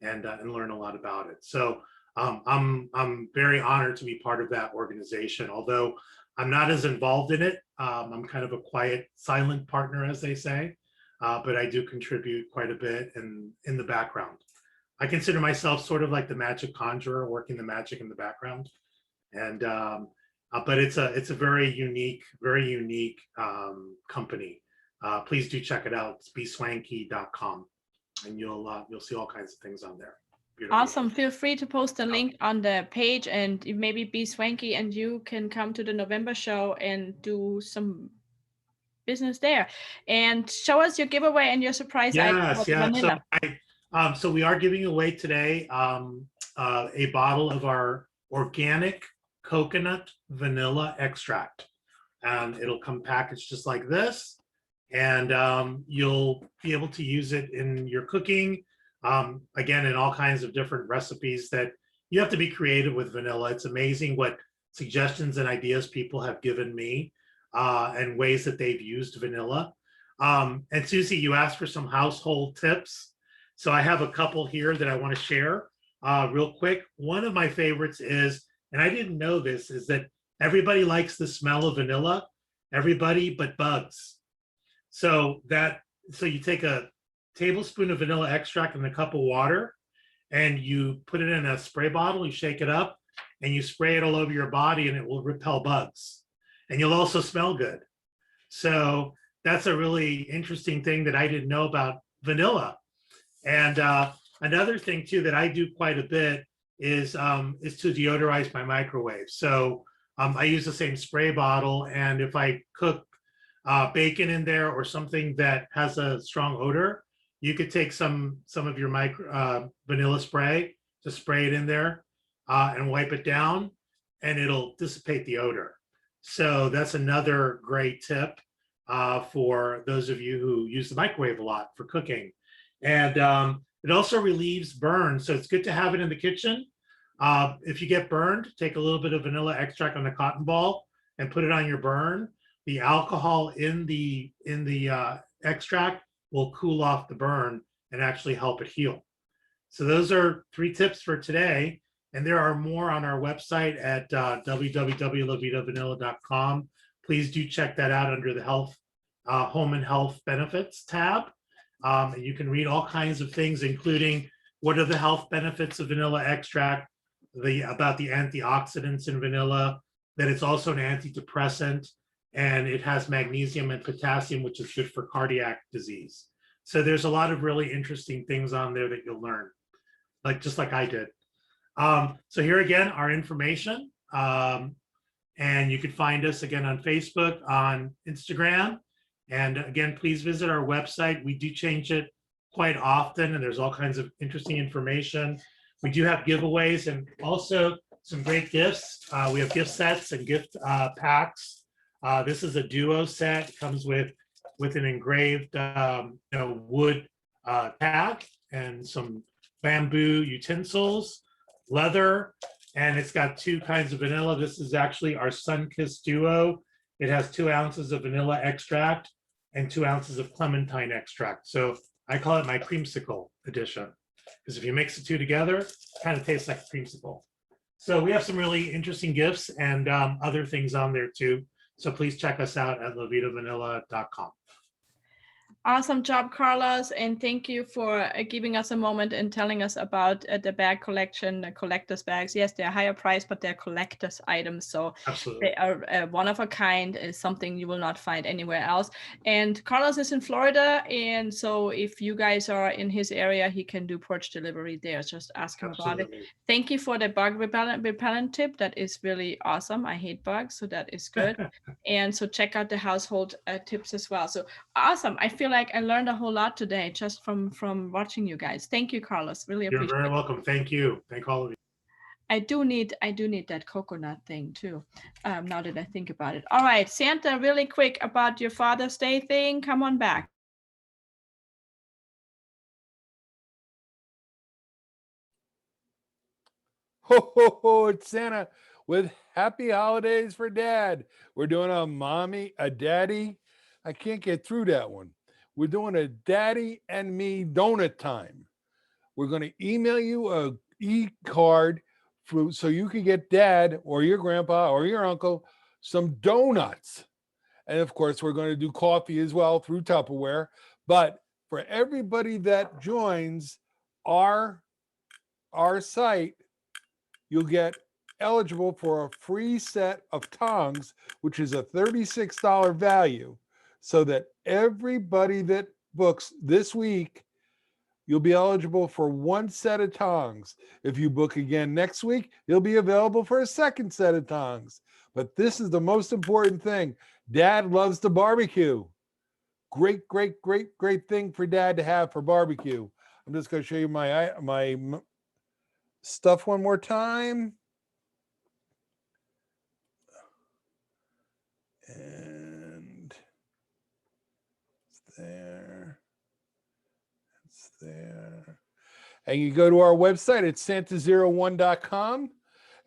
and learn a lot about it. So I'm very honored to be part of that organization, although I'm not as involved in it. I'm kind of a quiet, silent partner, as they say, but I do contribute quite a bit in the background. I consider myself sort of like the magic conjurer, working the magic in the background. And but it's a very unique company. Please do check it out. It's bswanky.com, and you'll see all kinds of things on there. Beautiful. Awesome. Feel free to post a link on the page, and maybe Be Swanky and you can come to the November show and do some business there. And show us your giveaway and your surprise item. Vanilla. So we are giving away today a bottle of our organic coconut vanilla extract, and it'll come packaged just like this. and you'll be able to use it in your cooking. Again, in all kinds of different recipes that you have to be creative with vanilla. It's amazing what suggestions and ideas people have given me and ways that they've used vanilla. And Susie, you asked for some household tips. So I have a couple here that I want to share real quick. One of my favorites is, and I didn't know this, is that everybody likes the smell of vanilla, everybody but bugs. So you take a tablespoon of vanilla extract in a cup of water and you put it in a spray bottle, you shake it up and you spray it all over your body and it will repel bugs. And you'll also smell good. So that's a really interesting thing that I didn't know about vanilla. And another thing too that I do quite a bit is to deodorize my microwave. So I use the same spray bottle, and if I cook bacon in there or something that has a strong odor, you could take some of your vanilla spray, just spray it in there and wipe it down, and it'll dissipate the odor. So that's another great tip for those of you who use the microwave a lot for cooking. And it also relieves burns, so it's good to have it in the kitchen. If you get burned, take a little bit of vanilla extract on a cotton ball and put it on your burn. The alcohol in the extract will cool off the burn and actually help it heal. So those are 3 tips for today. And there are more on our website at www.lavitavanilla.com. Please do check that out under the health, home and health benefits tab. And you can read all kinds of things, including what are the health benefits of vanilla extract, about the antioxidants in vanilla, that it's also an antidepressant, and it has magnesium and potassium, which is good for cardiac disease. So there's a lot of really interesting things on there that you'll learn, just like I did. So here again, our information, and you can find us again on Facebook, on Instagram. And again, please visit our website. We do change it quite often, and there's all kinds of interesting information. We do have giveaways and also some great gifts. We have gift sets and gift packs. This is a duo set. It comes with an engraved wood tag and some bamboo utensils, leather, and it's got 2 kinds of vanilla. This is actually our Sun-Kissed Duo. It has 2 ounces of vanilla extract and 2 ounces of Clementine extract. So I call it my creamsicle edition, because if you mix the 2 together, it kind of tastes like a creamsicle. So we have some really interesting gifts and other things on there too. So please check us out at lavitavanilla.com. Awesome job, Carlos, and thank you for giving us a moment and telling us about the bag collection, the collector's bags. Yes, they're higher priced, but they're collector's items, so absolutely, they are one of a kind. Is something you will not find anywhere else. And Carlos is in Florida, and so if you guys are in his area, he can do porch delivery there. Just ask him about it. Thank you for the bug repellent tip. That is really awesome. I hate bugs, so that is good. And so check out the household tips as well. So awesome. I feel like I learned a whole lot today just from watching you guys. Thank you, Carlos. Really appreciate it. You're very welcome. Thank you. Thank all of you. I do need that coconut thing too. Now that I think about it. All right, Santa, really quick about your Father's Day thing. Come on back. Ho, ho, ho, it's Santa with happy holidays for Dad. We're doing a daddy. I can't get through that one. We're doing a daddy and me donut time. We're going to email you a e-card so you can get Dad or your grandpa or your uncle some donuts. And of course, we're going to do coffee as well through Tupperware. But for everybody that joins our site, you'll get eligible for a free set of tongs, which is a $36 value, so that everybody that books this week, you'll be eligible for 1 set of tongs. If you book again next week, you'll be available for a 2nd set of tongs. But this is the most important thing. Dad loves to barbecue. Great, great, great, great thing for Dad to have for barbecue. I'm just going to show you my stuff one more time. And there. It's there. And you go to our website at Santa01.com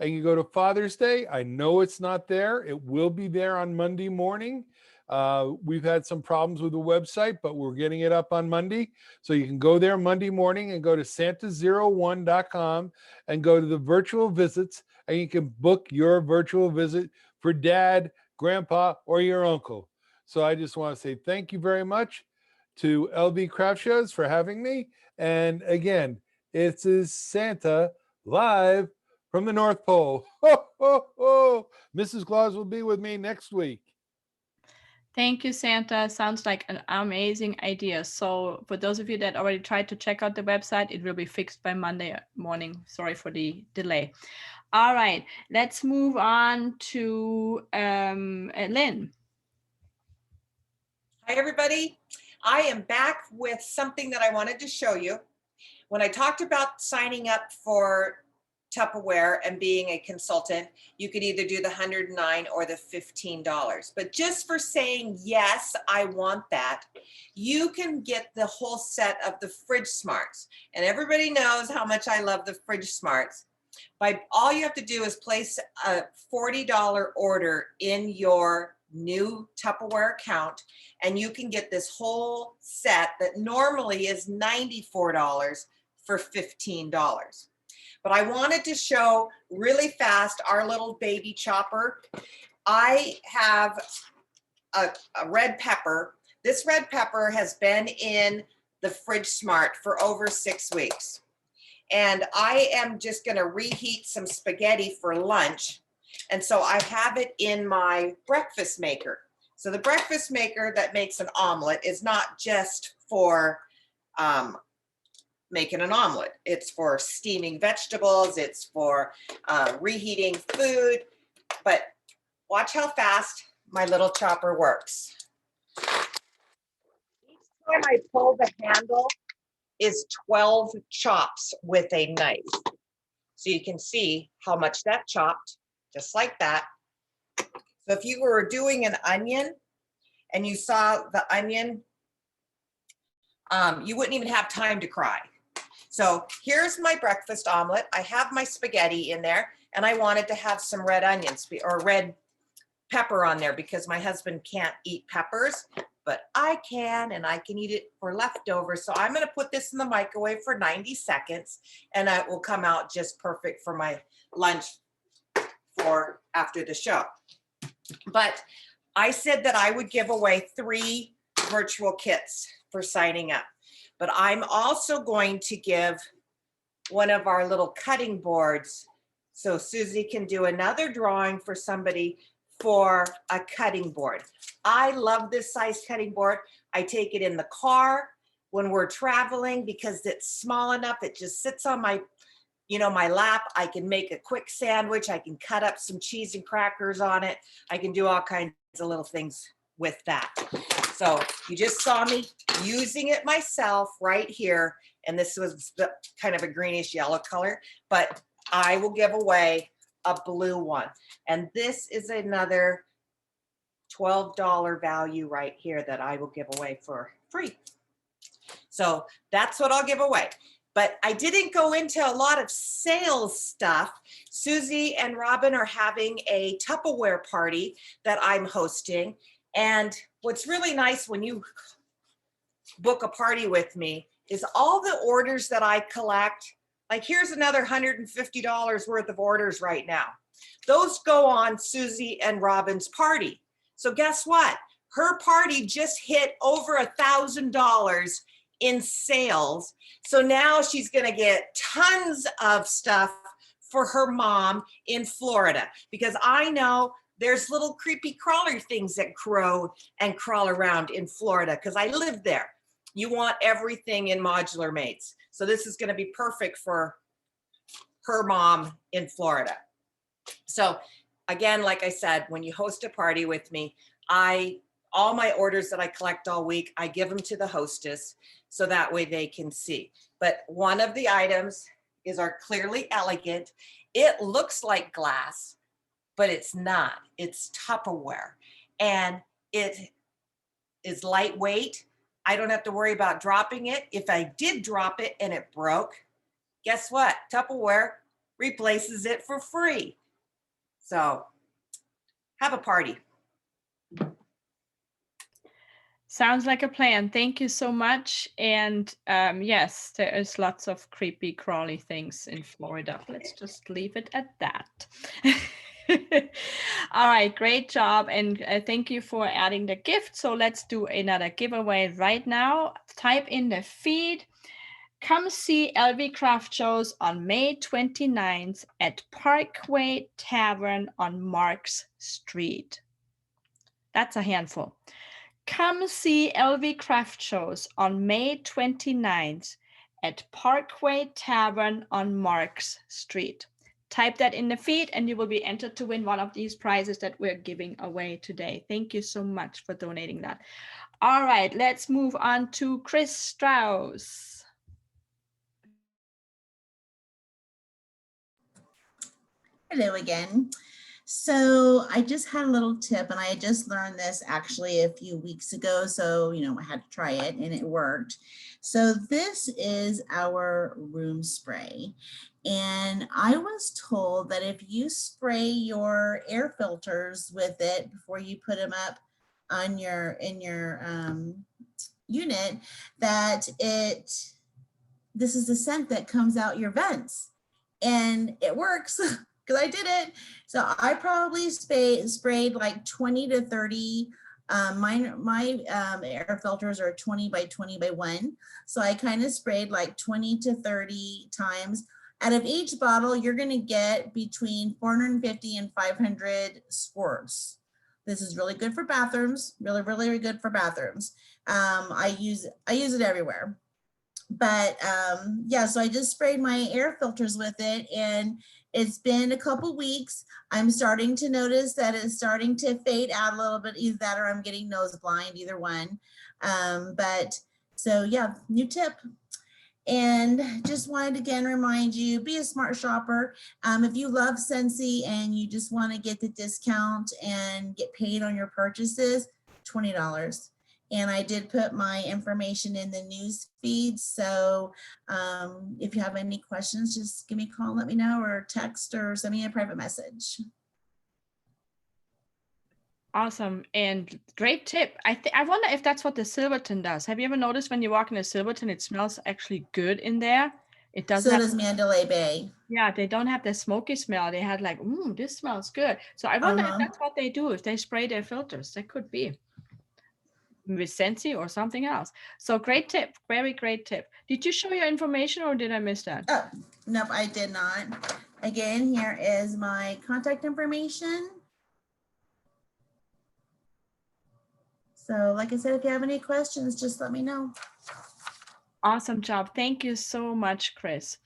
and you go to Father's Day. I know it's not there. It will be there on Monday morning. We've had some problems with the website, but we're getting it up on Monday. So you can go there Monday morning and go to Santa01.com and go to the virtual visits, and you can book your virtual visit for dad, grandpa, or your uncle. So I just want to say thank you very much to LV Craft Shows for having me. And again, it is Santa live from the North Pole. Ho, ho, ho. Mrs. Claus will be with me next week. Thank you, Santa. Sounds like an amazing idea. So for those of you that already tried to check out the website, it will be fixed by Monday morning. Sorry for the delay. All right, let's move on to Lynn. Hi, everybody. I am back with something that I wanted to show you. When I talked about signing up for Tupperware and being a consultant, you could either do the $109 or the $15. But just for saying, yes, I want that, you can get the whole set of the Fridge Smarts. And everybody knows how much I love the Fridge Smarts. All you have to do is place a $40 order in your new Tupperware account, and you can get this whole set that normally is $94 for $15. But I wanted to show really fast our little baby chopper. I have a red pepper. This red pepper has been in the Fridge Smart for over 6 weeks. And I am just gonna reheat some spaghetti for lunch. And so I have it in my breakfast maker. So the breakfast maker that makes an omelet is not just for making an omelet. It's for steaming vegetables. It's for reheating food. But watch how fast my little chopper works. Each time I pull the handle is 12 chops with a knife. So you can see how much that chopped, just like that. So if you were doing an onion and you saw the onion, you wouldn't even have time to cry. So here's my breakfast omelet. I have my spaghetti in there, and I wanted to have some red onions or red pepper on there because my husband can't eat peppers, but I can, and I can eat it for leftovers. So I'm gonna put this in the microwave for 90 seconds, and it will come out just perfect for my lunch for after the show. But I said that I would give away 3 virtual kits for signing up. But I'm also going to give one of our little cutting boards so Susie can do another drawing for somebody for a cutting board. I love this size cutting board. I take it in the car when we're traveling because it's small enough. It just sits on my, my lap. I can make a quick sandwich. I can cut up some cheese and crackers on it. I can do all kinds of little things with that. So you just saw me using it myself right here. And this was the kind of a greenish yellow color, but I will give away a blue one. And this is another $12 value right here that I will give away for free. So that's what I'll give away. But I didn't go into a lot of sales stuff. Susie and Robin are having a Tupperware party that I'm hosting. And what's really nice when you book a party with me is all the orders that I collect. Like here's another $150 worth of orders right now. Those go on Susie and Robin's party. So guess what? Her party just hit over $1,000 in sales. So now she's gonna get tons of stuff for her mom in Florida because I know there's little creepy crawler things that grow and crawl around in Florida because I live there. You want everything in modular mates. So this is gonna be perfect for her mom in Florida. So again, like I said, when you host a party with me, all my orders that I collect all week, I give them to the hostess so that way they can see. But one of the items is our Clearly Elegant. It looks like glass, but it's not. It's Tupperware. And it is lightweight. I don't have to worry about dropping it. If I did drop it and it broke, guess what? Tupperware replaces it for free. So have a party. Sounds like a plan. Thank you so much. And yes, there is lots of creepy, crawly things in Florida. Let's just leave it at that. All right, great job. And thank you for adding the gift. So let's do another giveaway right now. Type in the feed. Come see LV Craft Shows on May 29th at Pkwy Tavern on Marks Street. That's a handful. Come see LV Craft Shows on May 29th at Pkwy Tavern on Marks Street. Type that in the feed and you will be entered to win one of these prizes that we're giving away today. Thank you so much for donating that. All right, let's move on to Chris Strauss. Hello again. So I just had a little tip, and I just learned this actually a few weeks ago. So, I had to try it and it worked. So this is our room spray. And I was told that if you spray your air filters with it before you put them up on in your unit, that this is the scent that comes out your vents. And it works. Because I did it. So I probably sprayed like 20 to 30. My air filters are 20 by 20 by 1. So I kind of sprayed like 20 to 30 times. Out of each bottle, you're going to get between 450 and 500 squirts. This is really good for bathrooms. Really, really good for bathrooms. I use it everywhere. But yeah, so I just sprayed my air filters with it, and it's been a couple weeks. I'm starting to notice that it's starting to fade out a little bit, either that or I'm getting nose blind, either one. But so yeah, new tip. And just wanted to again remind you, be a smart shopper. If you love Scentsy and you just want to get the discount and get paid on your purchases, $20. And I did put my information in the news feed. So if you have any questions, just give me a call, let me know, or text or send me a private message. Awesome and great tip. I wonder if that's what the Silverton does. Have you ever noticed when you walk in a Silverton, it smells actually good in there? It doesn't. So does Mandalay Bay. Yeah, they don't have the smoky smell. They had like, this smells good. So I wonder if that's what they do, if they spray their filters. That could be with Scentsy or something else. So great tip, very great tip. Did you show your information or did I miss that? Oh, nope, I did not. Again, here is my contact information. So like I said, if you have any questions, just let me know. Awesome job. Thank you so much, Chris.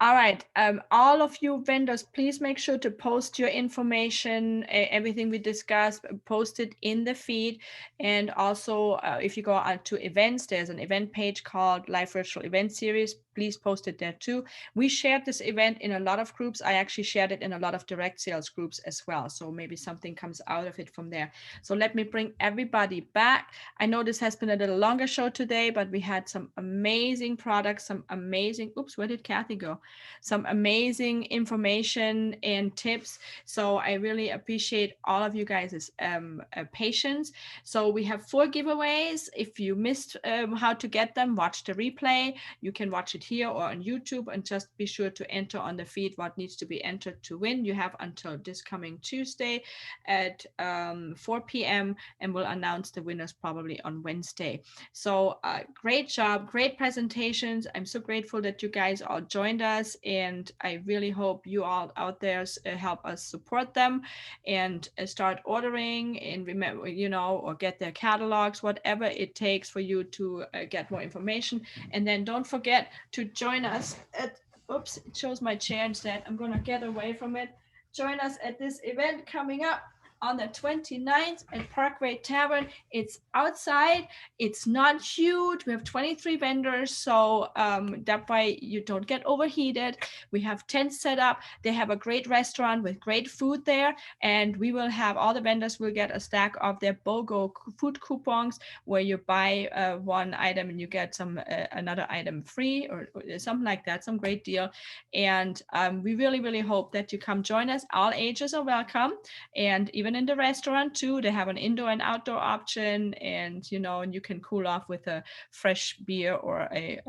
All right, all of you vendors, please make sure to post your information, everything we discussed, post it in the feed. And also, if you go on to events, there's an event page called Live Virtual Event Series. Please post it there too. We shared this event in a lot of groups. I actually shared it in a lot of direct sales groups as well. So maybe something comes out of it from there. So let me bring everybody back. I know this has been a little longer show today, but we had some amazing products, some amazing, oops, where did Kathy go? Some amazing information and tips. So I really appreciate all of you guys' patience. So we have 4 giveaways. If you missed how to get them, watch the replay. You can watch it here or on YouTube, and just be sure to enter on the feed what needs to be entered to win. You have until this coming Tuesday at 4 p.m. and we'll announce the winners probably on Wednesday. So great job, great presentations. I'm so grateful that you guys all joined us, and I really hope you all out there help us support them and start ordering, and remember, or get their catalogs, whatever it takes for you to get more information. And then don't forget to join us at, oops, it shows my chair instead. I'm gonna get away from it. Join us at this event coming up on the 29th at Pkwy Tavern. It's outside. It's not huge. We have 23 vendors, so that way you don't get overheated. We have tents set up. They have a great restaurant with great food there, and we will have all the vendors will get a stack of their BOGO food coupons where you buy one item and you get some another item free or something like that, some great deal. And we really, really hope that you come join us. All ages are welcome, and even in the restaurant too, they have an indoor and outdoor option, and and you can cool off with a fresh beer or a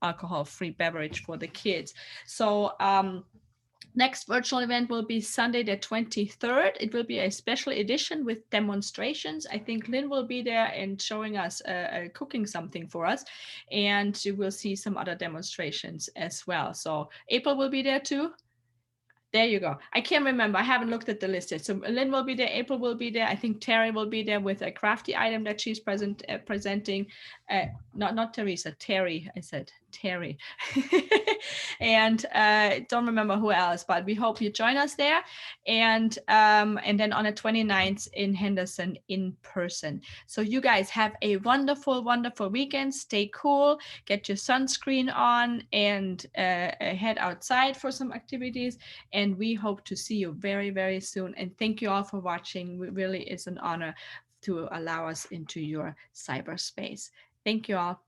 alcohol-free beverage for the kids. So next virtual event will be Sunday the 23rd. It will be a special edition with demonstrations. I think Lynn will be there and showing us cooking something for us, and you will see some other demonstrations as well. So April will be there too. There you go. I can't remember. I haven't looked at the list yet. So Lynn will be there. April will be there. I think Terry will be there with a crafty item that she's presenting. Not Teresa, Terry. I said Terry. And don't remember who else, but we hope you join us there. And then on the 29th in Henderson in person. So you guys have a wonderful, wonderful weekend. Stay cool. Get your sunscreen on and head outside for some activities. And we hope to see you very, very soon. And thank you all for watching. It really is an honor to allow us into your cyberspace. Thank you all.